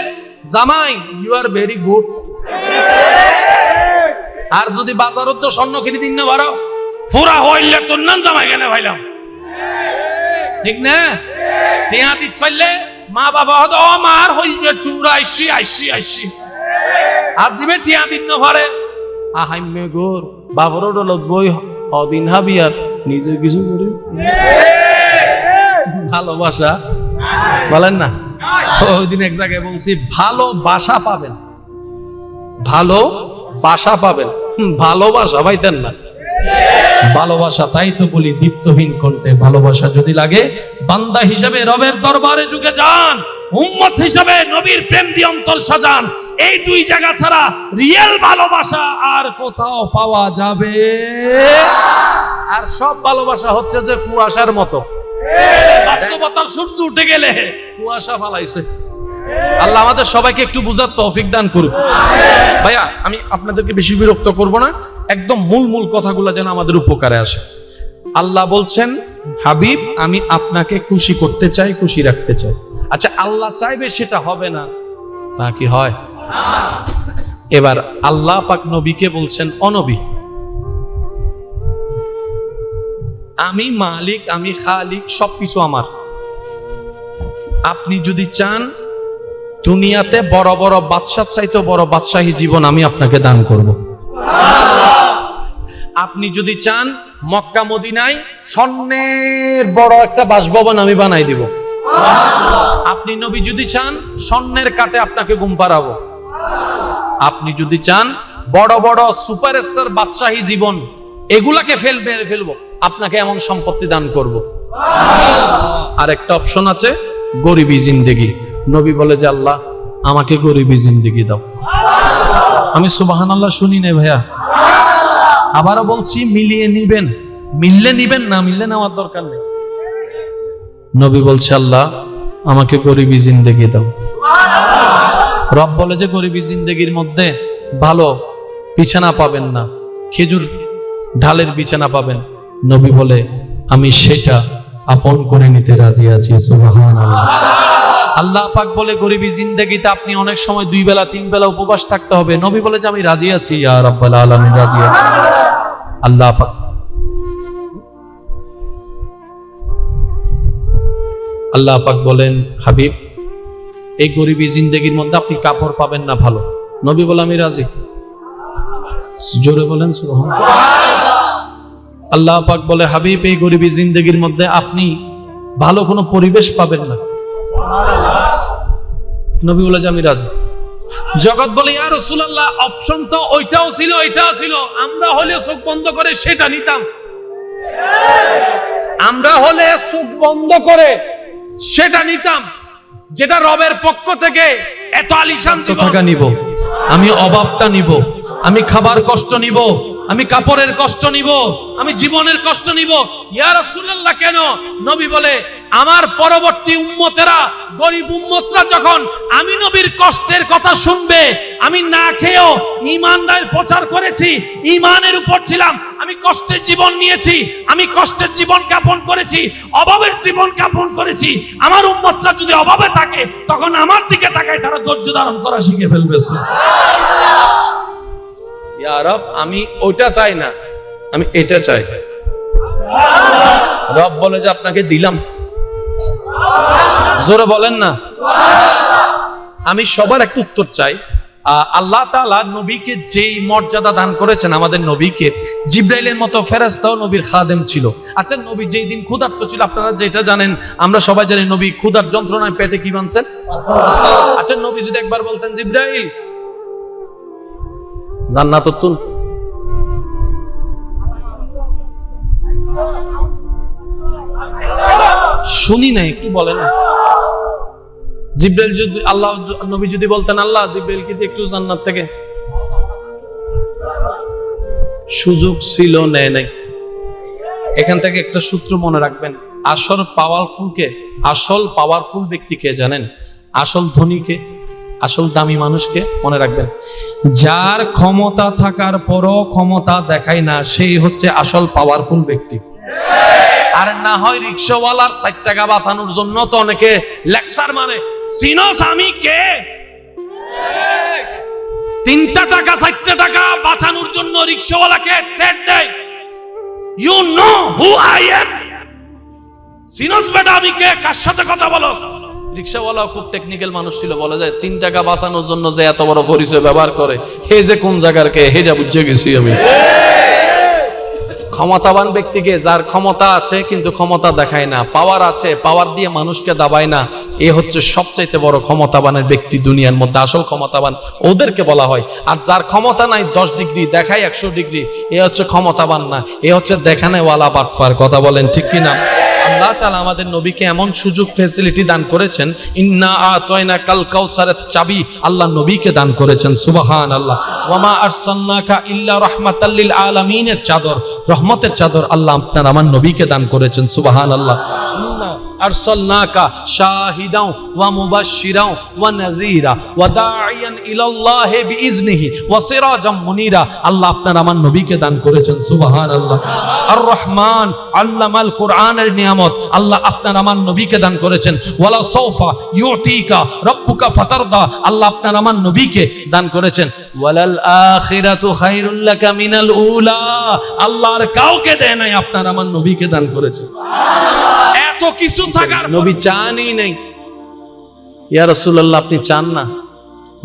A: জামাই ইউ আর ভেরি গুড, আর যদি বাজারত তো স্বর্ণ কিনে দিন না বারো ফুরা হইলে তোর নাম জামাই কেন ভাইলাম, ঠিক না? টিয়া দিত পাইলে মা বাবা হতো ও মার হইলে টুর আইসি আইসি আইসি, আর জিমে টিয়া দিন না পারে আহাইমে গোর বাবরও ডলত বই অদিন হাবি আর নিজে কিছু করি। ভালোবাসা বলেন না, ওই দিন এক জায়গায় বলছি ভালোবাসা পাবেন, ভালোবাসা পাবেন, ভালোবাসা পাইতেন না। ভালোবাসা, তাই তো বলি দীপ্তহীন কণ্ঠে, ভালোবাসা যদি লাগে বান্দা হিসেবে রবের দরবারে যুগে যান, উম্মত হিসেবে নবীর প্রেম দিয়ে অন্তর সাজান। এই দুই জায়গা ছাড়া রিয়েল ভালোবাসা আর কোথাও পাওয়া যাবে। আর সব ভালোবাসা হচ্ছে যে কুয়াশার মতো, বাস্তবতার সূর্য উঠে গেলে কুয়াশা ফালাইছে। আল্লাহ আমাদের সবাইকে একটু বুঝার তৌফিক দান করুক। ভাইয়া আমি আপনাদেরকে বেশি বিরক্ত করব না, একদম মূল কথাগুলো যেন আমাদের উপকারে আসে। আল্লাহ বলছেন হাবিব আমি আপনাকে খুশি করতে চাই, খুশি রাখতে চাই। আচ্ছা আল্লাহ চাইবে সেটা হবে না, তা কি হয়? এবার আল্লাহ পাক নবীকে বলছেন ও নবী আমি মালিক, আমি খালিক, সবকিছু আমার। আপনি যদি চান দুনিয়াতে বড় বড় বাদশার চাইতে বড় বাদশাহী জীবন আমি আপনাকে দান করব। আপনি যদি চান মক্কা মদিনায় স্বর্ণের বড় একটা বাসভবন আমি বানাই দিব। আপনি নবী যদি চান স্বর্ণের কাটে আপনাকে ঘুম পাড়াবো। আপনি যদি চান বড় বড় সুপারস্টার বাদশাহী জীবন এগুলাকে ফেলবো, আপনাকে এমন সম্পত্তি দান করব। আর একটা অপশন আছে গরিবী জিন্দেগি। নবী বলে যে আল্লাহ আমাকে গরিবী জিন্দেগি দাও। আমি সুবহানাল্লাহ শুনি নাই ভাইয়া, আবারও বলছি মিলিয়ে নিবেন। মিললে নিবেন, না মিললে নেওয়ার দরকার নেই। নবী বলছে আল্লাহ আমাকে গরিবী জিন্দেগি দাও। রব বলে যে গরিবী জিন্দেগির মধ্যে ভালো বিছানা পাবেন না, খেজুর ঢালের বিছানা পাবেন। নবী বলে আমি সেটা আপন করে নিতে রাজি আছি। সুবহানাল্লাহ। আল্লাহ পাক বলে গরিবী জিন্দেগিতে আপনি অনেক সময় 2 বেলা 3 বেলা উপবাস থাকতে হবে। নবী বলে যে আমি রাজি আছি, ইয়া রাব্বাল আলামিন, রাজি আছি। আল্লাহ পাক বলেন হাবিব এই গরিবী জিন্দেগির মধ্যে আপনি কাপড় পাবেন না ভালো। নবী বলে আমি রাজি। জোরে বলেন সুবহানাল্লাহ। আল্লাহ পাক বলে হাবিব এই গরিবী জিন্দেগির মধ্যে আপনি ভালো কোনো পরিবেশ পাবেন না। নবী বলে যে আমি রাজি। জগৎ বলে ইয়া রাসূলুল্লাহ অপশন তো ওইটাও ছিল এটাও ছিল, আমরা হলে চোখ বন্ধ করে সেটা নিতাম। আমরা হলে চোখ বন্ধ করে সেটা নিতাম, যেটা রবের পক্ষ থেকে এত আলিশান টাকা নিব, আমি অভাবটা নিব, আমি খাবার কষ্ট নিব, আমি কাপড়ের কষ্ট নিব, আমি জীবনের কষ্ট নিব। ইয়া রাসূলুল্লাহ কেন? নবী বলে আমার পরবর্তী উম্মতেরা, গরিব উম্মতরা যখন আমি নবীর কষ্টের কথা শুনবে, আমি না খেয়েও ঈমানের প্রচার করেছি, ঈমানের উপর ছিলাম, আমি কষ্টের জীবন নিয়েছি, আমি কষ্টের জীবন যাপন করেছি, অভাবের জীবন যাপন করেছি। আমার উম্মতরা যদি অভাবে থাকে তখন আমার দিকে তাকায় তারা ধৈর্য ধারণ করা শিখে ফেলবে। ইয়া রব আমি ওইটা চাই না, আমি এটা চাই। রব বলে যে আপনাকে দিলাম। জোরে বলেন না। আমি সবার একটা উত্তর চাই। আল্লাহ তাআলা নবীকে যেই মর্যাদা দান করেছেন, আমাদের নবীকে জিবরাইলের মতো ফেরেশতাও নবীর খাদেম ছিল। আচ্ছা নবী যেই দিন ক্ষুধার্ত ছিল, আপনারা যেটা জানেন, আমরা সবাই জানি নবী ক্ষুধার যন্ত্রণায় পেটে কি বানছেন। আচ্ছা নবী যদি একবার বলতেন জিবরাইল জান্নাত তুল, শুনি না, একটু বলেন। জিবরাইল যদি আল্লাহ নবী যদি বলতেন আল্লাহ জিবরাইলকে একটু জান্নাত থেকে, সুযোগ ছিল, নেয় নাই। এখান থেকে একটা সূত্র মনে রাখবেন, আসল পাওয়ারফুল ব্যক্তিকে জানেন, আসল ধনীকে, আসল দামি মানুষকে মনে রাখবেন। যার ক্ষমতা থাকার পরও ক্ষমতা দেখায় না, সেই হচ্ছে আসল পাওয়ারফুল ব্যক্তি। আর না হয় রিকশাওয়ালার 4 টাকা বাঁচানোর জন্য তো অনেকে লেকচার মানে, সিনোস আমি কে, 3টা টাকা 4টা টাকা বাঁচানোর জন্য রিকশাওয়ালাকে থ্রেট দেয়। You know who I am, সিনোস বেটা আমি কে, কার সাথে কথা বলো। রিকশাওয়ালা খুব টেকনিক্যাল মানুষ ছিল, বলে যায় 3 টাকা বাঁচানোর জন্য যে এত বড় পরিচয় ব্যবহার করে, হে যে কোন জায়গার কে, হেটা বুঝে গেছি আমি। ক্ষমতাবান ব্যক্তিকে, যার ক্ষমতা আছে কিন্তু ক্ষমতা দেখায় না, পাওয়ার আছে, পাওয়ার দিয়ে মানুষকে দাবায় না, এ হচ্ছে সবচাইতে বড় ক্ষমতাবানের ব্যক্তি দুনিয়ার মধ্যে। আসল ক্ষমতাবান ওদেরকে বলা হয়। আর যার ক্ষমতা নাই 10 ডিগ্রি দেখায় 100 ডিগ্রি, এ হচ্ছে ক্ষমতাবান না, এ হচ্ছে দেখানেওয়ালা বাটফার। কথা বলেন ঠিক কিনা? আল্লাহ তাআলা আমাদের নবীকে এমন সুযোগ ফ্যাসিলিটি দান করেছেন, ইন্না আতাইনা কাল কাউসারের চাবি আল্লাহ নবীকে দান করেছেন। সুবহানাল্লাহ। ওয়ামা আরসালনাকা ইল্লা রাহমাতাল লিল আলামিনের চাদর, রহমতের চাদর আল্লাহ আপনার আমার নবীকে দান করেছেন। সুবহানাল্লাহ। ইন্না আরসালনাকা শাহিদাও ওয়া মুবাশশিরাও ওয়া নাযীরা ওয়া দাঈয়ান ইলাল্লাহি বিইজনিহি ওয়া সিরাজাম মুনীরা, আল্লাহ আপনার আমার নবীকে দান করেছেন। সুবহানাল্লাহ। আর রহমান আল্লামাল কোরআনের নিয়ামত আল্লাহ আপনার আমার নবীকে দান করেছেন। ওয়ালা সাওফা ইউতিকা রাব্বুকা ফাতারদা, আল্লাহ আপনার আমার নবীকে দান করেছেন। ওয়ালাল আখিরাতু খায়রুল লাকা মিনাল উলা, আল্লাহর কাউকে দেয় নাই, আপনার আমার নবীকে দান করেছেন। এত কিছু থাকার নবী চানই নাই। ইয়া রাসূলুল্লাহ আপনি চান না?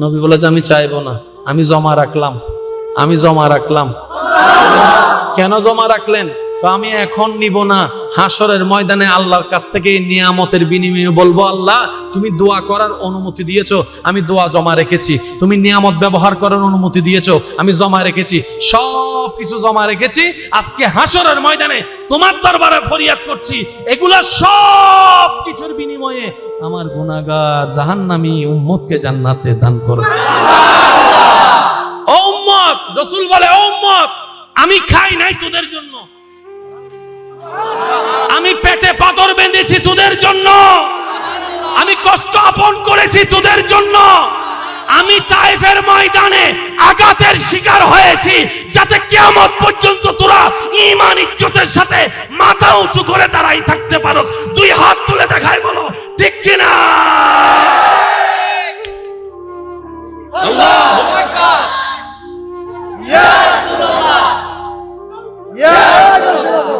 A: নবী বলে যে আমি চাইবো না, আমি জমা রাখলাম, আমি জমা রাখলাম। কেন জমা রাখলেন? তো আমি এখন নিব না, হাসরের ময়দানে আল্লাহর কাছ থেকে নিয়ামতের বিনিময়ে বলবো আল্লাহ তুমি দোয়া করার অনুমতি দিয়েছো, আমি দোয়া জমা রেখেছি, তুমি নিয়ামত ব্যবহার করার অনুমতি দিয়েছো, আমি জমা রেখেছি, সব কিছু জমা রেখেছি। আজকে হাসরের ময়দানে তোমার দরবারে ফরিয়াদ করছি, এগুলা সব কিছুর বিনিময়ে আমার গুনাহগার জাহান্নামী উম্মতকে জান্নাতে দান করো। ও উম্মত, রাসূল বলে ও উম্মত আমি খাই নাই তোদের জন্য, আমি পেটে পাথর বেঁধেছি তোদের জন্য, আমি কষ্ট আপন করেছি তোদের জন্য, আমি তায়েফের ময়দানে আঘাতের শিকার হয়েছি যাতে কিয়ামত পর্যন্ত তোরা ঈমান ইজ্জতের সাথে মাথা উঁচু করে দাঁড়াই থাকতে পারো। দুই হাত তুলে দেখাই, বলো ঠিক কিনা?
B: আল্লাহু আকবার। ইয়া রাসূলুল্লাহ, ইয়া রাসূলুল্লাহ,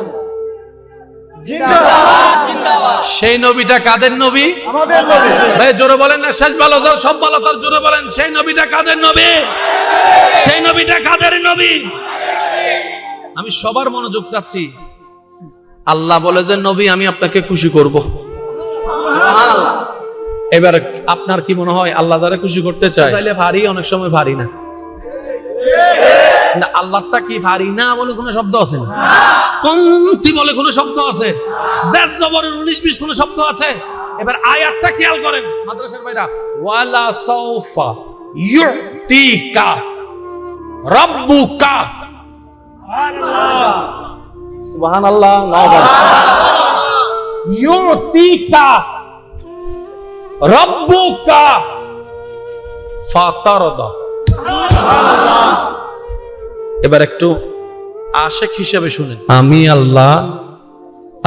B: জিন্দাবাদ জিন্দাবাদ।
A: সেই নবীটা কাদের নবী?
B: আমাদের নবী।
A: ভাই জোরে বলেন না, শেষ ভালো যার সব ভালো তার জোরে বলেন, সেই নবীটা কাদের নবী? সেই নবীটা কাদের নবী? আমি সবার মনোযোগ চাচ্ছি। আল্লাহ বলে যে নবী আমি আপনাকে খুশি করব।
B: সুবহানাল্লাহ।
A: এবার আপনার কি মনে হয় আল্লাহ যারা খুশি করতে চাইলে ভারী, অনেক সময় ভারী না? না, আল্লাহটা কি ভারী না বলে কোনো শব্দ আছে? কমতি বলে কোনো শব্দ আছে? জের জবরের 19-20 কোনো শব্দ আছে? এবার আয়াতটা খেয়াল করেন মাদ্রাসার ভাইরা, ওয়ালা সাউফা ইউতিকা রাব্বুকা। সুবহানাল্লাহ। ইউতিকা রাব্বুকা ফাতারদা। এবার একটু আশেক হিসেবে শুনেন, আমি আল্লাহ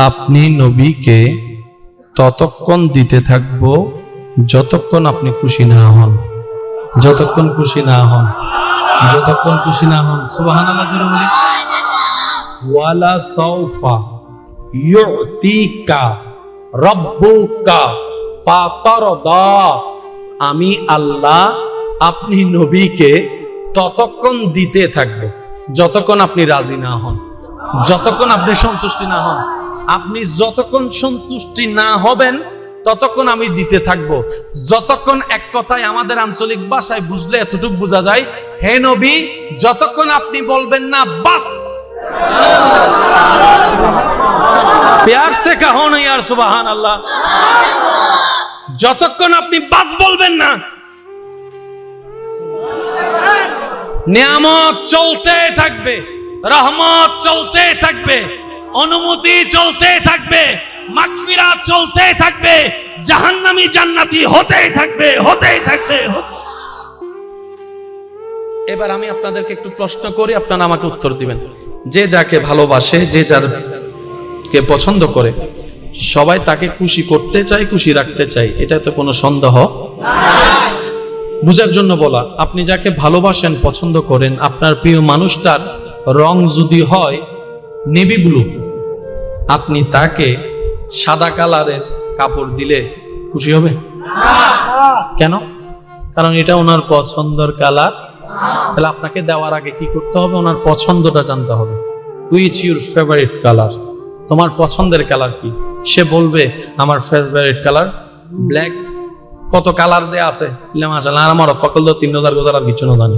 A: আপনি নবীকে ততক্ষণ দিতে থাকবো যতক্ষণ আপনি খুশি না হন, যতক্ষণ খুশি না হন, যতক্ষণ খুশি না হন। সুবহানাল্লাহ জোরে বলি। ওয়ালা সাউফা ইউতিকা রাব্বুকা ফাতারদা। আমি আল্লাহ আপনি নবীকে ততক্ষণ দিতে থাকবো যতক্ষণ আপনি রাজি না হন, যতক্ষণ আপনি সন্তুষ্টি না হন। আপনি যতক্ষণ সন্তুষ্টি না হবেন ততক্ষণ আমি দিতে থাকবো, যতক্ষণ, এক কথায় আমাদের আঞ্চলিক ভাষায় বুঝলে এতটুকু বোঝা যায়, হে নবী যতক্ষণ আপনি বলবেন না বাস। প্যার সে কাহো না ইয়ার সুবহানাল্লাহ। যতক্ষণ আপনি বাস বলবেন না, নিয়ামত চলতে থাকবে, রহমত চলতে থাকবে, অনুমতি চলতে থাকবে, মাগফিরাত চলতে থাকবে, জাহান্নামী জান্নাতি হতেই থাকবে, হতেই থাকবে। এবার আমি আপনাদেরকে একটু প্রশ্ন করি, আপনারা আমাকে উত্তর দিবেন। যে যাকে ভালোবাসে, যে যারকে পছন্দ করে, সবাই তাকে খুশি করতে চায়, খুশি রাখতে চায়, এটা তো কোনো সন্দেহ নাই। বুঝার জন্য বলা, আপনি যাকে ভালোবাসেন, পছন্দ করেন, আপনার প্রিয় মানুষটার রং যদি হয় নেভি ব্লু, আপনি তাকে সাদা কালারের কাপড় দিলে খুশি হবে? কেন? কারণ এটা ওনার পছন্দের কালার। তাহলে আপনাকে দেওয়ার আগে কি করতে হবে? ওনার পছন্দটা জানতে হবে। Which your favourite colour? তোমার পছন্দের কালার কি? সে বলবে আমার ফেভারিট কালার ব্ল্যাক। কত কালার যে আছে, মাশাআল্লাহ। আমার পকল তো 3000 গোজার আর কিছু না জানি।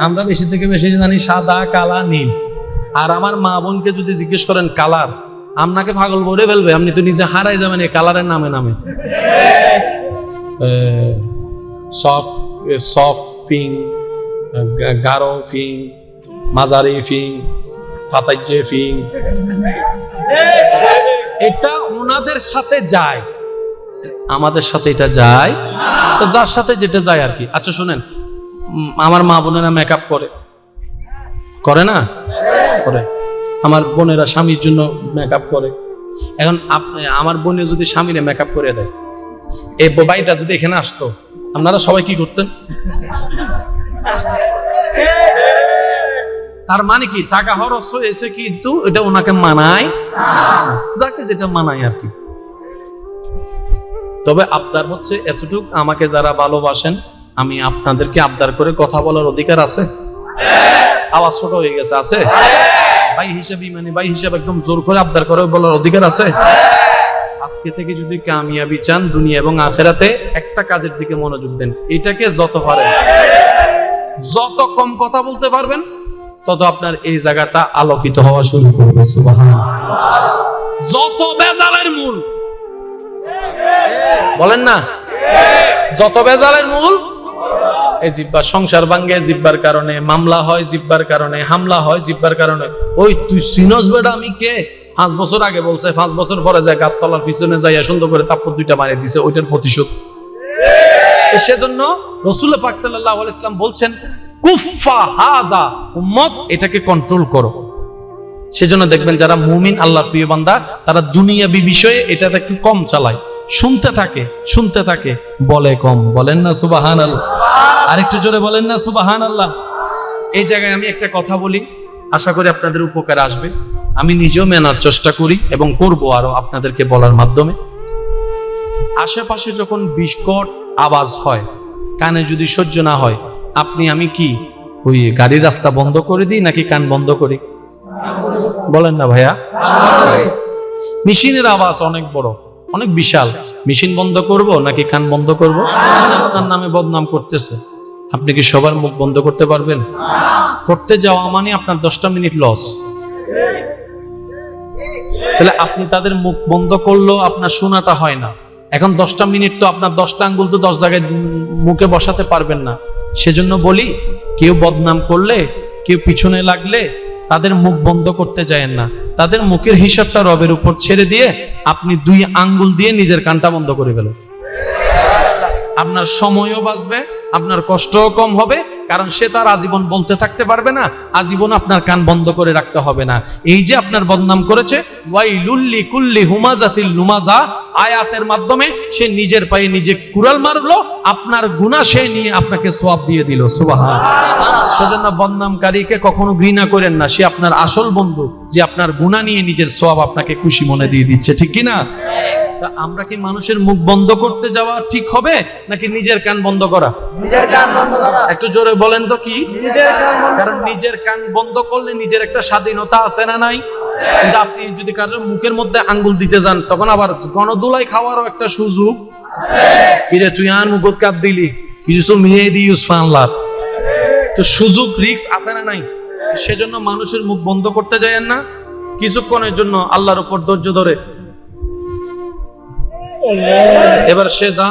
A: আমরা বেশি থেকে বেশি জানি সাদা, কালা, নীল। আর আমার মা বোনকে যদি জিজ্ঞেস করেন কালার, আপনাকে পাগল ভরে ফেলবে। আপনি তো নিজে হারাই যাবেন এই কালারের নামে নামে। সফট ফিং, গাঢ় ফিং, মাঝারি ফিং, ফাতাইজে ফিং, এটা ওনাদের সাথে যায়, আমাদের সাথে এটা যায়। তো যার সাথে যেটা যায় আর কি। আচ্ছা শুনেন, আমার মা বোনেরা মেকআপ করে না? করে। আমার বোনেরা স্বামীর জন্য মেকআপ করে। এখন আমার বোনে যদি স্বামীরে মেকআপ করে দেয়, এই বাড়িটা যদি এখানে আসতো, আপনারা সবাই কি করতেন? তার মানে কি টাকা খরচ হয়েছে, কিন্তু এটা ওনাকে মানায়, যাকে যেটা মানায় আর কি। তবে আবদার হচ্ছে এতটুক, আমাকে যারা ভালোবাসেন, আমি আপনাদেরকে আবদার করে কথা বলার অধিকার আছে? আওয়াজ ছোট হয়ে গেছে, আছে? ভাই হিসেবে, মানে ভাই হিসেবে একদম জোর করে আবদার করে বলার অধিকার আছে? আজকে থেকে যদি কামিয়াবি চান দুনিয়া এবং আখেরাতে, একটা কাজের দিকে মনোযোগ দেন। এটাকে যত পারেন, যত কম কথা বলতে পারবেন, তত আপনার এই জায়গাটা আলোকিত হওয়া শুরু করবে। সুবহানাল্লাহ। যত বেজালের মূল, বলেন না, যত বেজালের মূল এই জিব্বা। সংসার ভাঙ্গে জিব্বার কারণে, মামলা হয় জিব্বার কারণে, হামলা হয় জিব্বার কারণে। ওই তুই সিনস বেটা আমি কে, 5 বছর আগে বলছে, 5 বছর পরে যায় গাছতলার পিছনে যাইয়া সুন্দর করে তাপ্পর 2টা মারিয়ে দিছে, ওইটার প্রতিশোধ। সেজন্য রাসূল পাক সাল্লাল্লাহু আলাইহি ওয়াসাল্লাম বলছেন, কুফা হাযা উম্মত, এটাকে কন্ট্রোল করো। সেজন্য দেখবেন যারা মুমিন আল্লাহর প্রিয় বান্দা, তারা দুনিয়াবি বিষয়ে এটাতে একটু কম চালায়, শুনতে থাকে, বলে কম। বলেন না সুবহানাল্লাহ? আরেকটু জোরে বলেন না সুবহানাল্লাহ? এই জায়গায় আমি একটা কথা বলি, আশা করি আপনাদের উপকার আসবে। আমি নিজেও মেনার চেষ্টা করি এবং করব আরো আপনাদেরকে বলার মাধ্যমে। আশেপাশে যখন বিকট আওয়াজ হয়, কানে যদি সহ্য না হয়, আমি কি ওই গাড়ির রাস্তা বন্ধ করে দিই নাকি কান বন্ধ করি? বলেন না ভাইয়া? মেশিনের আওয়াজ অনেক বড়, অনেক বিশাল, মেশিন বন্ধ করব নাকি কান বন্ধ করব? আপনার নামে বদনাম করতেছে, আপনি কি সবার মুখ বন্ধ করতে পারবেন? করতে যাওয়া মানে আপনার 10টা মিনিট লস। তাহলে আপনি তাদের মুখ বন্ধ করলেও আপনার শোনাটা হয় না। এখন 10টা মিনিট তো আপনার 10টা আঙ্গুল তো 10 জায়গায় মুখে বসাতে পারবেন না। সেজন্য বলি, কেউ বদনাম করলে, কেউ পিছনে লাগলে তাদের মুখ বন্ধ করতে যায়েন না। তাদের মুখের হিসাবটা রবের উপর ছেড়ে দিয়ে আপনি 2 আঙ্গুল দিয়ে নিজের কানটা বন্ধ করে ফেলেন। আপনার সময়ও বাঁচবে, আপনার কষ্টও কম হবে, কারণ সে তার আজীবন বলতে থাকতে পারবে না, আজীবন আপনার কান বন্ধ করে রাখতে হবে না। এই যে আপনার বদনাম করেছে, ওয়াইলুল লিকুল্লি হুমাজাতিল লুমাজা, আয়াতের মাধ্যমে সে নিজের পায়ে নিজে কুড়াল মারলো, আপনার গুনাহ সে নিয়ে আপনাকে সওয়াব দিয়ে দিল। সুবহানাল্লাহ। সেজন্য বদনামকারীকে কখনো ঘৃণা করেন না, সে আপনার আসল বন্ধু, যে আপনার গুনাহ নিয়ে নিজের সওয়াব আপনাকে খুশি মনে দিয়ে দিচ্ছে, ঠিক কি না? তা আমরা কি মানুষের মুখ বন্ধ করতে যাওয়া ঠিক হবে নাকি নিজের কান বন্ধ করা?
B: নিজের কান বন্ধ করা।
A: একটু জোরে বলেন তো কি?
B: নিজের কান বন্ধ।
A: কারণ নিজের কান বন্ধ করলে নিজের একটা স্বাধীনতা আছে না নাই? কিন্তু আপনি যদি কারোর মুখের মধ্যে আঙ্গুল দিতে যান, তখন আবার গণদুলাই খাওয়ারও একটা সুযোগ। কিরে তুই আন মুখত কাপ দিলি, কিছু মিলিয়ে দিস ফানলাত, তো সুযোগ রিস্ক আছে না নাই? সেজন্য মানুষের মুখ বন্ধ করতে যায়েন না। কিছুক্ষণের জন্য আল্লাহর উপর ধৈর্য ধরে, এবার সে যা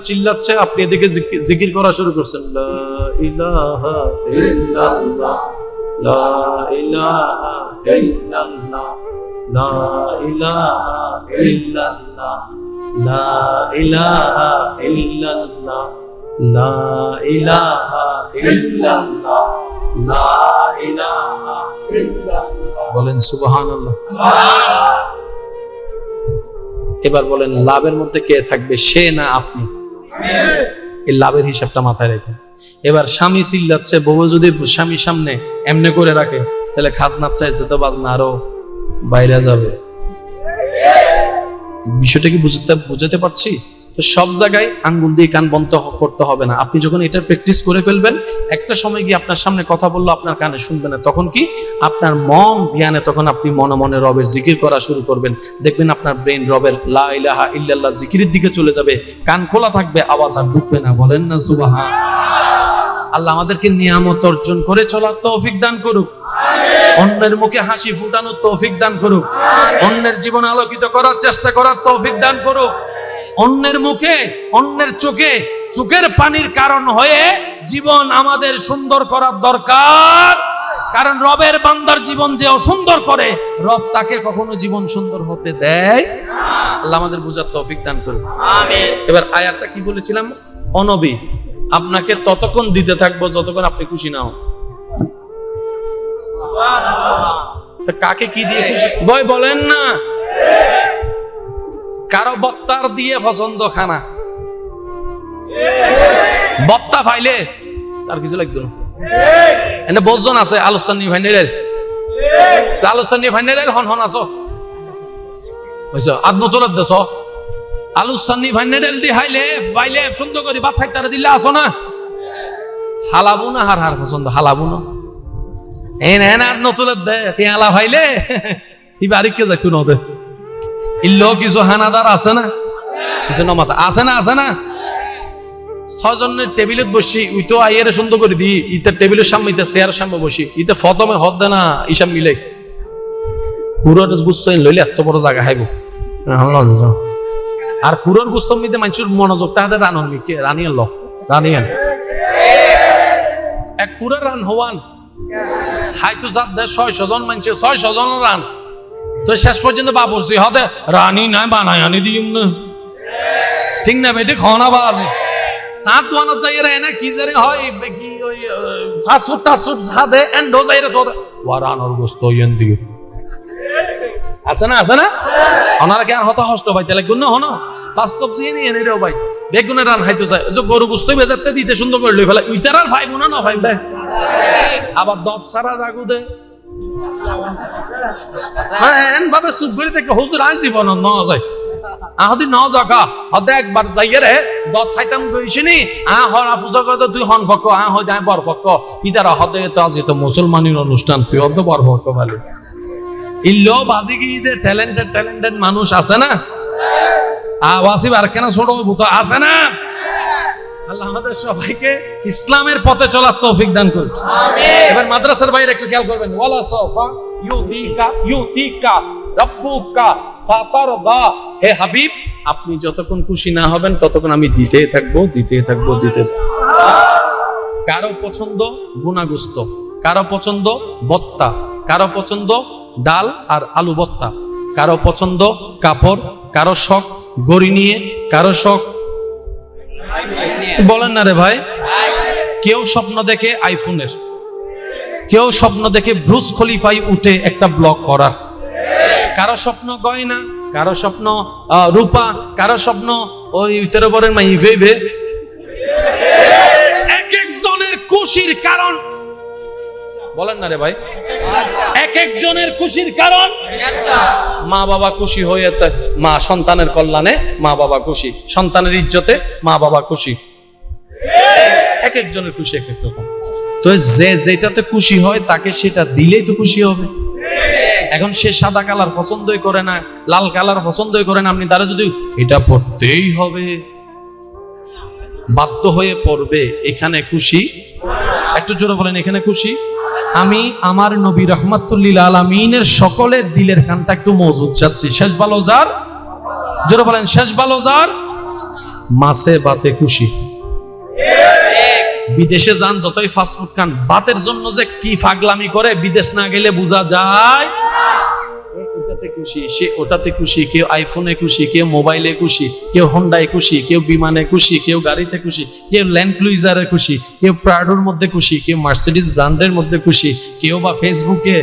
A: চিল্লাচ্ছে, আপনি এদিকে জিকির করা শুরু করছেন, লা ইলাহা ইল্লাল্লাহ, লা ইলাহা ইল্লাল্লাহ, লা ইলাহা ইল্লাল্লাহ, লা ইলাহা ইল্লাল্লাহ, লা ইলাহা ইল্লাল্লাহ, লা ইলাহা ইল্লাল্লাহ। বলেন সুবহানাল্লাহ। এবার বলেন, লাভের মধ্যে কে থাকবে, সে না আপনি? এই লাভের হিসাবটা মাথায় রেখে। এবার স্বামী চিল্লাচ্ছে, বউ যদি স্বামীর সামনে এমনি করে রাখে, তাহলে খাজনার চাইছে তো বাজনা আরো বাইরে যাবে। বিষয়টা কি বুঝাতে পারছি? তো সব জায়গায় আঙ্গুল দিয়ে কান বন্ধ করতে হবে না। আপনি যখন এটা প্র্যাকটিস করে ফেলবেন, একটা সময় গিয়ে আপনার সামনে কথা বললো আপনার কানে শুনবে না, তখন কি আপনার মন ধ্যানে, তখন আপনি মনে মনে রবের জিকির করা শুরু করবেন। দেখবেন আপনার ব্রেন রবের লা ইলাহা ইল্লাল্লাহ জিকিরের দিকে চলে যাবে, কান খোলা থাকবে, আওয়াজ আর ঢুকবে না। বলেন না সুবহানাল্লাহ। আল্লাহ আমাদেরকে নিয়ামত অর্জন করে চলার তৌফিক দান করুক, অন্যের মুখে হাসি ফুটানোর তৌফিক দান করুক, অন্যের জীবন আলোকিত করার চেষ্টা করার তৌফিক দান করুক। অন্যের মুখে, অন্যের চোখে, চোখের পানির কারণ হয়ে জীবন আমাদের সুন্দর করার দরকার। কারণ রবের বান্দার জীবন যে অসুন্দর করে, রব তাকে কখনো জীবন সুন্দর হতে দেয়। আল্লাহ আমাদের বুঝার তৌফিক দান করুন, আমিন। এবার আয়াতটা কি বলেছিলাম? ও নবী, আপনাকে ততক্ষণ দিতে থাকবো যতক্ষণ আপনি খুশি না হন। তা কাকে কি দিয়ে খুশি বলেন না? কারো বক্তার দিয়ে পছন্দ খানা, বক্তা ফাইলে তার কিছু লাগতো না। এনে বহুজন আছে আলোচনী ফাইনালের, আলোচনী ফাইনালের হন হন আছো বুঝছো, আত্মতলার দেশ আলোচনী ফাইনাল দি হাইলে ফাইলে সুন্দর করে ভাত খাইতে দিলে আসো না, হালাবো না, হার হার পছন্দ হালাবো না। এনে আত্মতলার দে পেয়ালা ফাইলে ই বাড়িকে যাইতো না ওদের ইল্লো কিছু হানাদার আছে না, কিছু নমাতা আছে না, আছে না। 6 জনের টেবিলত বসি, উই তো আইয়ের সুন্দর করে দিই, ইতার টেবিলের সামনে, ইতার চেয়ারের সামনে বসি, ইতে ফতমে হদ দে না, ইসাব মিলে পুরোর গুস্ত লইলে এত বড় জায়গা হাইব। আর পুরোর গুস্ত মিতে মানুষের মনোযোগ তাদের রানন মিকে রানিয়ান ল রানিয়ান এক পুরো রান হওয়ান হাইতো জাত দেয় 600 জন মানুষের 600 জন রান তো শেষ পর্যন্ত বাবুর্চি হতে রানী নাই বানায় আনি দিম না, ঠিক না বেটি? খাওয়া বাজে সাত দোয়ানো যাই রে না কি জানি হয় কি ওই ফাস্টফুড টাস্টফুড সাথে এন্ডো যাই রে তো ওয়ারানোর গোস্ত ইয়েন দিও আছে না ওনারা কি আর হতো হষ্ট পাইতে লাগবে না? হনো বাস্তব দিয়ে নিয়ে এনে রে ভাই বেগুনের রান খাইতে চাই যে গরু গোস্ত বেজারতে দিতে সুন্দর করে লই ফেলা উইচার আর ফাইব না ফাইবে আবার দত সারা জাগু দে এন ভাবে সুপ করে থেকে হুজুর আজ জীবন ন যায় আহদি ন জাগা হদে একবার যাইয়ে রে দত খাইতাম গইছিনি হরা পূজা করতে তুই হন ফক হয় যায় বর ফক ইতারা হদে তো যেত মুসলমানের অনুষ্ঠান তুই অত বর ফক ভালো ইল্লো বাজি গিয়ে ট্যালেন্টেড মানুষ আছে না? ওয়াসিব আর কেন ছোট ভূত আছে না? আল্লাহ আমাদের সবাইকে ইসলামের পথে চলার তৌফিক দান করুন। আমিন। এবার মাদ্রাসার বাইরে একটু খেয়াল করবেন, ওয়ালা সাফা ইউতিকা রাব্বুকা ফাতারদা। হে হাবিব, আপনি যতক্ষণ খুশি না হবেন ততক্ষণ আমি দিতে থাকবো। কারো পছন্দ গুনাগুস্ত, কারো পছন্দ বত্তা, কারো পছন্দ ডাল আর আলু বত্তা, কারো পছন্দ কাপড়, কারো শখ গড়ি নিয়ে, কারো শখ বলেন না রে ভাই, কেউ স্বপ্ন দেখে আইফোনের, কেউ স্বপ্ন দেখে ব্রুস খলিফায় উঠে একটা ব্লগ করার, কারো স্বপ্ন গয়না, কারো স্বপ্ন রূপা, কারো স্বপ্ন ওই তেরো বরের মাই ভেবে। এক একজনের খুশির কারণ বলেন না রে ভাই, এক একজনের খুশির কারণ মা বাবা খুশি হয়ে মা সন্তানের কল্যাণে মা বাবা খুশি, সন্তানের ইজ্জতে মা বাবা খুশি, এক একজনের খুশি এক এক রকম। তো যে যেটাতে খুশি হয় তাকে সেটা দিলেই তো খুশি হবে। এখন সে সাদা কালার পছন্দই করে না, লাল কালার পছন্দই করে না, আপনি তারা যদি এটা পড়তেই হবে বাধ্য হয়ে পড়বে, এখানে খুশি? একটু জোরে বলেন, এখানে খুশি? আমি আমার নবী রহমাতুল্লিল আলামিনের সকলের দিলের কানটা একটু মজুদ চাচ্ছি। শেষ ভালো যার, জোরে বলেন শেষ ভালো যার, মাছে ভাতে খুশি। বিদেশে যান যতই ফাস্টফুড খান, ভাতের জন্য যে কি পাগলামি করে বিদেশ না গেলে বোঝা যায়। ওটাতে খুশি, সে ওটাতে খুশি, কেউ আইফোনে খুশি, কেউ মোবাইলে খুশি, কেউ হোন্ডায় খুশি, কেউ বিমানে খুশি, কেউ গাড়িতে খুশি, কেউ ল্যান্ড ক্রুইজারে খুশি, কেউ প্রাডোর মধ্যে খুশি, কেউ মার্সিডিজ ব্র্যান্ডের মধ্যে খুশি, কেউ বা ফেসবুকে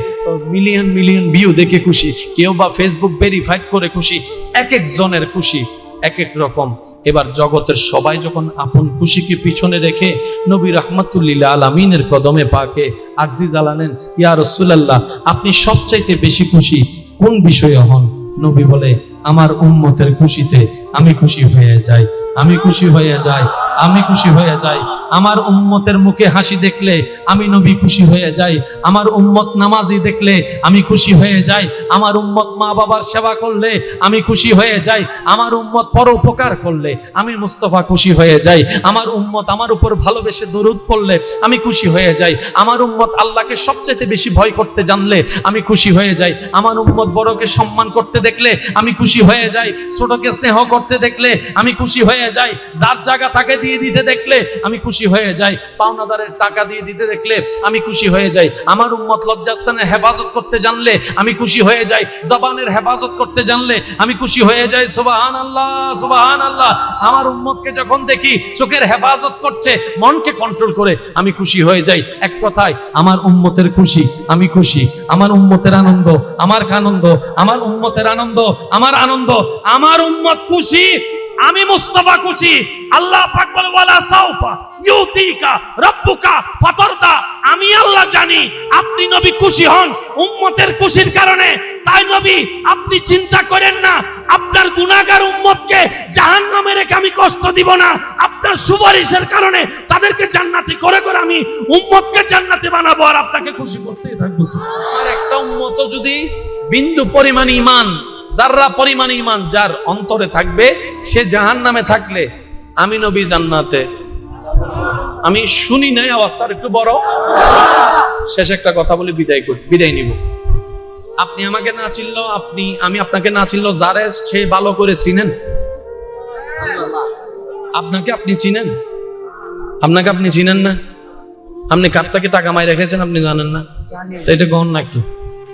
A: মিলিয়ন ভিউ দেখে খুশি, কেউ বা ফেসবুক ভেরিফাইড করে খুশি। এক একজনের খুশি এক এক রকম। এবার জগতের সবাই যখন আপন খুশিকে পিছনে রেখে নবী রাহমাতুল্লিল আলামিনের কদমে পাকে আরজি জানালেন, ইয়া রাসূলুল্লাহ, আপনি সবচাইতে বেশি খুশি কোন বিষয়ে হন? নবী বলে, আমার উম্মতের খুশিতে আমি খুশি হয়ে যাই, আমি খুশি হয়ে যাই, আমি খুশি হয়ে যাই। আমার উম্মতের মুখে হাসি দেখলে আমি নবী খুশি হয়ে যাই, আমার উম্মত নামাজি দেখলে আমি খুশি হয়ে যাই, আমার উম্মত মা বাবার সেবা করলে আমি খুশি হয়ে যাই, আমার উম্মত পরোপকার করলে আমি মুস্তাফা খুশি হয়ে যাই, আমার উম্মত আমার উপর ভালোবেসে দরুদ পড়লে আমি খুশি হয়ে যাই, আমার উম্মত আল্লাহকে সবচেয়ে বেশি ভয় করতে জানলে আমি খুশি হয়ে যাই, আমার উম্মত বড়কে সম্মান করতে দেখলে আমি খুশি হয়ে যাই, ছোটকে স্নেহ করতে দেখলে আমি খুশি হয়ে যাই, যার জায়গা তাকে দিয়ে দিতে দেখলে আমি খুশি হয়ে যাই, পাওনাদারের টাকা দিয়ে দিতে দেখলে আমি খুশি হয়ে যাই, আমার উম্মত লজ্জাস্থানের হেফাজত করতে জানলে আমি খুশি হয়ে যাই, জবানের হেফাজত করতে জানলে আমি খুশি হয়ে যাই। সুবহানাল্লাহ, সুবহানাল্লাহ। আমার উম্মতকে যখন দেখি চোখের হেফাজত করছে, মনকে কন্ট্রোল করে, আমি খুশি হয়ে যাই। এক কথায় আমার উম্মতের খুশি আমি খুশি, আমার উম্মতের আনন্দ আমার আনন্দ, আমার উম্মতের আনন্দ আমার আনন্দ, আমার উম্মত খুশি আমি মুস্তাফা খুশি। আল্লাহ পাক বলে, ওয়ালা সাউফা ইউতিকা রাব্বুকা ফাতারদা। আমি আল্লাহ জানি আপনি নবী খুশি হন উম্মতের খুশির কারণে। তাই নবী আপনি চিন্তা করেন না, আপনার গুনাহগার উম্মতকে জাহান্নামে রেখে আমি কষ্ট দিব না, আপনার সুপারিশের কারণে তাদেরকে জান্নাতি করে করে আমি উম্মতকে জান্নাতি বানাবো আর আপনাকে খুশি করতেই থাকবো। আমার একটা উম্মত যদি বিন্দু পরিমাণ ঈমান, যাররা পরিমাণ ঈমান যার অন্তরে থাকবে, সে জাহান্নামে থাকলে আমি নবী জান্নাতে। আমি শুনি নাই আওয়াজটা একটু বড়। শেষ একটা কথা বলে বিদায় নিব। আপনি আমাকে না চিনলেও আমি আপনাকে না চিনলেও যারে সে ভালো করে চিনেন, আপনাকে আপনি চিনেন, আপনাকে আপনি চিনেন না? আপনি কার থেকে টাকা মাই রেখেছেন আপনি জানেন না? তো এটা গহন না একটু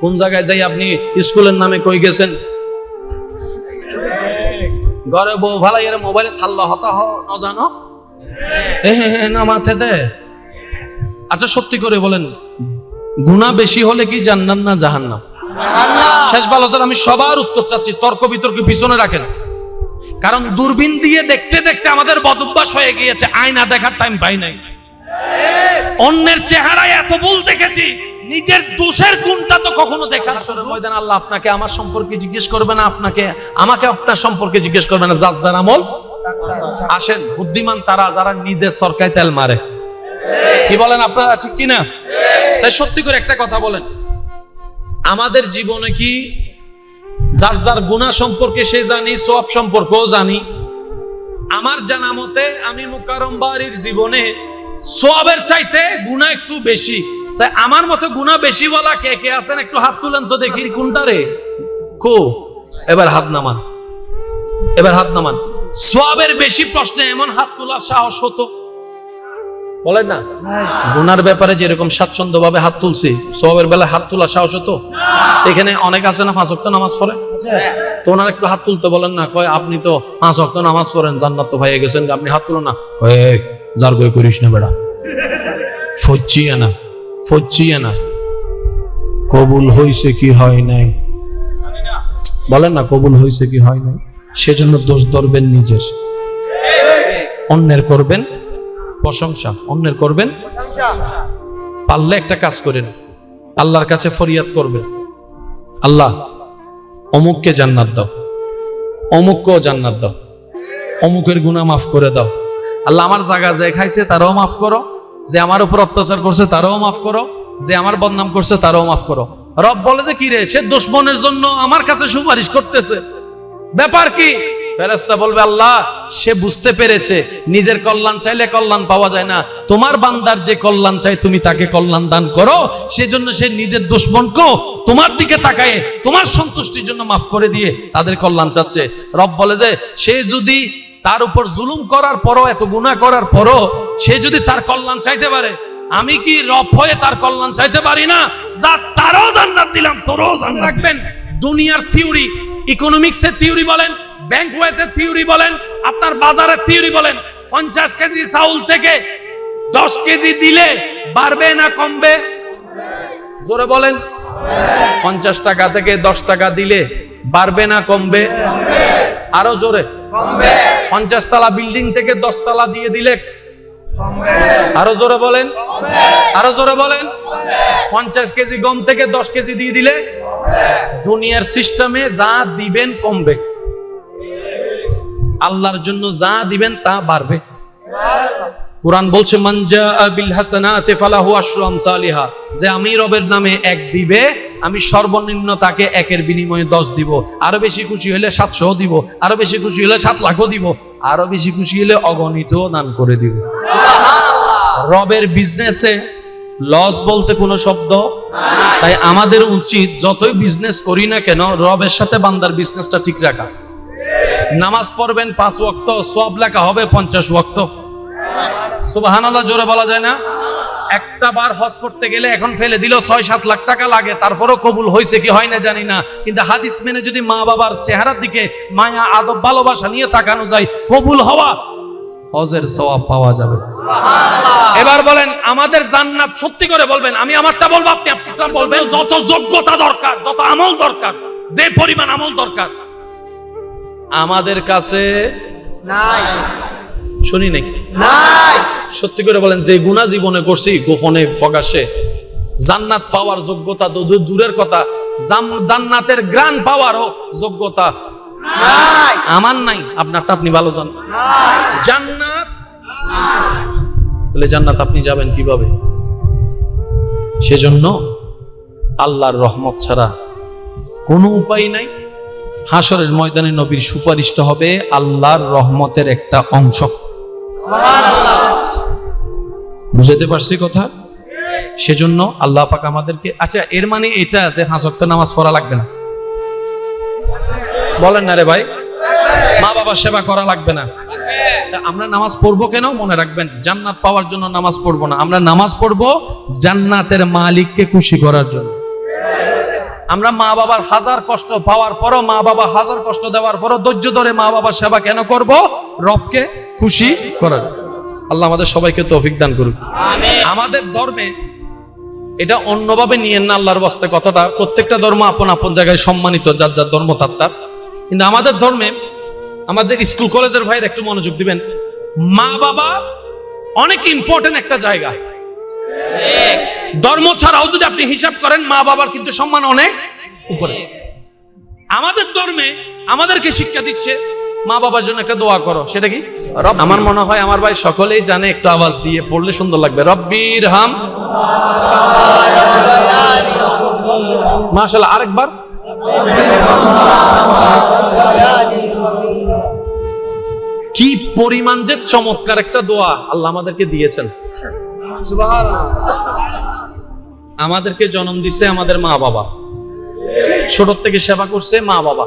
A: কোন জায়গায় যাই আপনি স্কুলের নামে কই গেছেন, ঘরে বউ ভালাইয়ের মোবাইলে থাল্লা হতা ন জানো না মাথে দে। আচ্ছা সত্যি করে বলেন, গুনাহ বেশি হলে কি জান্নাত না জাহান্নাম? শেষ ভালো স্যার, আমি সবার উত্তর চাচ্ছি, তর্ক বিতর্ক পিছনে রাখেন। কারণ দূরবীন দিয়ে দেখতে দেখতে আমাদের বদভ্যাস হয়ে গিয়েছে, আয়না দেখার টাইম পাই নাই। অন্যের চেহারায় এত ভুল দেখেছি, নিজের দোষের গুণটা তো কখনো দেখার ময়দান আল্লাহ আপনাকে আমার সম্পর্কে জিজ্ঞেস করবে না, আপনাকে আমাকে আপনার সম্পর্কে জিজ্ঞেস করবে না। যার যার আমল। আসেন, বুদ্ধিমান তারা যারা নিজের সরকায় তেল মারে। কি বলেন আপনারা, ঠিক কিনা? তাই সত্যি করে একটা কথা বলেন, আমাদের জীবনে কি যার যার গুনাহ সম্পর্কে সে জানি, সওয়াব সম্পর্কেও জানি? আমার জানা মতে আমি মুকাররম বাড়ির জীবনে সওয়াবের চাইতে গুনাহ একটু বেশি। আমার মতে গুনাহ বেশি বলা কে কে আছেন একটু হাত তুলেন তো দেখি। কোনটা রে? কো এবার হাত নামান, এবার হাত নামান। সওয়াবের বেশি প্রশ্নে এমন হাত তোলার সাহস হতো? বলেন না। গুনার ব্যাপারে যেরকম স্বাচ্ছন্দ্য ভাবে হাত তুলছি, সওয়াবের বেলায় হাত তোলার সাহস হতো? এখানে অনেক আছে না 5 ওয়াক্ত নামাজ পড়ে, তো ওনারা একটু হাত তুলতে বলেন না। কয় আপনি তো 5 ওয়াক্ত নামাজ পড়েন, জান্নাত তো হয়ে গেছেন, আপনি হাত তুলো না। যার গই করিস না বেড়া, ফচ্চিয়ে না, ফচ্চিয়ে না। কবুল হইছে কি হয় নাই বলেন না, কবুল হইছে কি হয় নাই? সেজন্য দোষ ধরবেন নিজের, অন্যের করবেন প্রশংসা, অন্যের করবেন। পারলে একটা কাজ করেন, আল্লাহর কাছে ফরিয়াদ করবেন, আল্লাহ অমুককে জান্নাত দাও, অমুককেও জান্নাত দাও, অমুকের গুনাহ মাফ করে দাও। আল্লাহ আমার জায়গা যে খাইছে তারাও মাফ করো, যে আমার উপর অত্যাচার করছে তারাও মাফ করো, যে আমার বদনাম করছে তারাও মাফ করো। রব বলে যে কি রে, সে দুশমনের জন্য আমার কাছে সুপারিশ করতেছে, ব্যাপার কি? ফেরেশতা বলবে আল্লাহ সে বুঝতে পেরেছে নিজের কল্যাণ চাইলে কল্যাণ পাওয়া যায় না, তোমার বান্দার যে কল্যাণ চাই তুমি তাকে কল্যাণ দান করো, সেজন্য সে নিজের দুশমনকেও তোমার দিকে তাকায় তোমার সন্তুষ্টির জন্য মাফ করে দিয়ে তাদের কল্যাণ চাচ্ছে। রব বলে যে সে যদি তার উপর জুলুম করার পরও, এত গুনাহ করার পরও সে যদি তার কল্যাণ চাইতে পারে, আমি কি রব হয়ে তার কল্যাণ চাইতে পারি না? যা তারও জান্নাত দিলাম, তোরও জান্নাত। রাখবেন দুনিয়ার থিওরি, ইকোনমিক্সের থিওরি বলেন, ব্যাংক ওয়েতের থিওরি বলেন, আপনার বাজারের থিওরি বলেন, 50 কেজি চাউল থেকে 10 কেজি দিলে বাড়বে না কমবে? জোরে বলেন। 50 টাকা থেকে 10 টাকা দিলে বাড়বে না কমবে? আরো জোরে। 50 তলা বিল্ডিং থেকে 10 তলা দিয়ে দিলে? আরো জোরে বলেন, আরো জোরে বলেন। 50 কেজি গম থেকে 10 কেজি দিয়ে দিলে? দুনিয়ার সিস্টেমে যা দিবেন কমবে, আল্লাহর জন্য যা দিবেন তা বাড়বে। কুরআন বলছে মান জাআ বিল হাসানাতি ফালাহু আশরু আমসালিহা, যে আমি রবের নামে 1 দিবে, আমি সর্বনিম্ন তাকে 1-এর বিনিময়ে 10 দিব, আরো বেশি খুশি হলে 700 দিব, আরো বেশি খুশি হলে 7 লাখও দিব, আরো বেশি খুশি হলে অগণিত দান করে দিব। সুবহানাল্লাহ। রবের বিজনেসে লস বলতে কোনো শব্দ নাই। তাই আমাদের উচিত যতই বিজনেস করি না কেন রবের সাথে বান্দার বিজনেসটা ঠিক রাখা। নামাজ পড়বেন 5 ওয়াক্ত, সওয়াব লেখা হবে 50 ওয়াক্ত। সুবহানাল্লাহ জোরে বলা যায় না? একটা বার হজ করতে গেলে এখন ফেলে দিল 6-7 লাখ টাকা লাগে, তারপরও কবুল হয়েছে কি হয় না জানি না, কিন্তু হাদিস মেনে যদি মা বাবার চেহারার দিকে মায়া আদব ভালোবাসা নিয়ে তাকানো যায়, কবুল হওয়া হজের সওয়াব পাওয়া যাবে। সুবহানাল্লাহ। এবার বলেন আমাদের জান্নাত, সত্যি করে বলবেন, আমি আমারটা বলবো আপনি আপনারটা বলবেন। যত যোগ্যতা দরকার, যত আমল দরকার, যে পরিমাণ আমল দরকার আমাদের কাছে নাই। শুনি নাকি? নাই। সত্যি করে বলেন, যে গুনাহ জীবনে করছি গোপনে প্রকাশ্যে, জান্নাত পাওয়ার যোগ্যতা তো দূরের কথা, জান্নাতের গ্রান পাওয়ারও যোগ্যতা নাই। আমার নাই, আপনারটা আপনি ভালো জানেন। জান্নাত তাহলে জান্নাত আপনি যাবেন কিভাবে? সেজন্য আল্লাহর রহমত ছাড়া কোনো উপায় নাই। হাসরের ময়দানে নবীর সুপারিশটা হবে আল্লাহর রহমতের একটা অংশ। সুবহানাল্লাহ। বুঝাতে পারছি কথা? সেজন্য আল্লাহ পাক আমাদেরকে, আচ্ছা এর মানে এটা যে 5 ওয়াক্ত নামাজ পড়া লাগবে না? বলেন না রে ভাই, মা বাবা সেবা করা লাগবে না? আমরা নামাজ পড়বো কেন? মনে রাখবেন, জান্নাত পাওয়ার জন্য নামাজ পড়বো না, আমরা নামাজ পড়বো জান্নাতের মালিককে খুশি করার জন্য। আমরা মা বাবার হাজার কষ্ট পাওয়ার পরও, মা বাবা হাজার কষ্ট দেওয়ার পরও ধৈর্য ধরে মা বাবার সেবা কেন করব? রবকে খুশি করার। আল্লাহ আমাদের সবাইকে তৌফিক দান করুক। আমাদের ধর্মে এটা অন্যভাবে নিয়েন না, আল্লাহর বাস্তে কথাটা। প্রত্যেকটা ধর্ম আপন আপন জায়গায় সম্মানিত, যার যার ধর্ম তার। কিন্তু আমাদের ধর্মে, আমাদের স্কুল কলেজের ভাইয়ের একটু মনোযোগ দিবেন, মা বাবা অনেক ইম্পর্টেন্ট একটা জায়গা। ধর্ম ছাড়াও যদি আপনি হিসাব করেন, মা বাবার কিন্তু সম্মান অনেক উপরে। আমাদের ধর্মে আমাদেরকে শিক্ষা দিচ্ছে মা বাবার জন্য একটা দোয়া করো। সেটা কি? রব। আমার মনে হয় আমার ভাই সকলেই জানে, একটু আওয়াজ দিয়ে পড়লে সুন্দর লাগবে। রব্বির হাম। মাশাআল্লাহ, আরেকবার। কি পরিমাণ যে চমৎকার একটা দোয়া আল্লাহ আমাদেরকে দিয়েছেন। আমাদেরকে জন্ম দিছে আমাদের মা বাবা, ছোট থেকে সেবা করছে মা বাবা।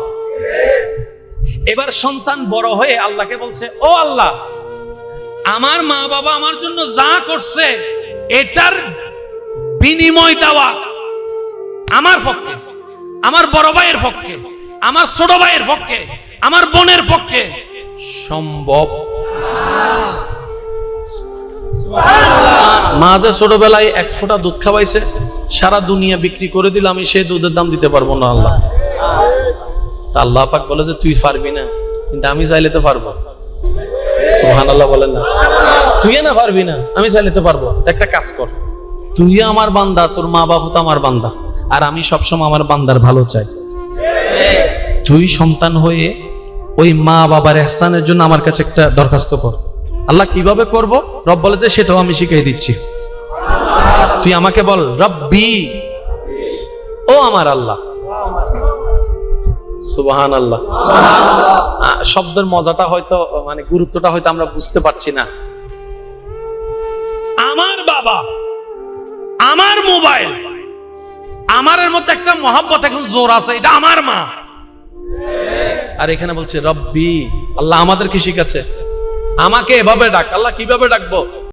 A: এবার সন্তান বড় হয়ে আল্লাহকে বলছে, ও আল্লাহ, আমার মা বাবা আমার জন্য যা করছে এটার বিনিময় দেওয়া আমার পক্ষে, আমার বড় ভাইয়ের পক্ষে, আমার ছোট ভাইয়ের পক্ষে, আমার বোনের পক্ষে সম্ভব। মা যে ছোটবেলায় এক ফোঁটা দুধ খাওয়াইছে, সারা দুনিয়া বিক্রি করে দিলে আমি সেই দুধের দাম দিতে পারবো না আল্লাহ। তা আল্লাহ পাক বলে যে তুই পারবি না, কিন্তু আমি চাইলে তো পারবো। সুবহানাল্লাহ বলেন না? তুই না পারবি না, আমি চাইলে তো পারবো। একটা কাজ কর, তুই আমার বান্দা, তোর মা বাবা তো আমার বান্দা, আর আমি সবসময় আমার বান্দার ভালো চাই। তুই সন্তান হয়ে ওই মা বাবার ইহসানের জন্য আমার কাছে একটা দরখাস্ত কর। আল্লাহ কিভাবে করব? রব বলে যে সেটাও আমি শিখিয়ে দিচ্ছি। তুই আমাকে বল, রব্বি, ও আমার আল্লাহ। সুবহানাল্লাহ। শব্দের মজাটা হয়তো, মানে গুরুত্বটা হয়তো আমরা বুঝতে পারছি না। আমার বাবা, আমার মোবাইল, আমারের মধ্যে একটা মহব্বত, এখন জোর আছে, এটা আমার মা। আর এখানে বলছে রব্বি, আল্লাহ আমাদেরকে শিখাচ্ছে আমাকে এভাবে ডাক। আল্লাহ কিভাবে ডাকবো?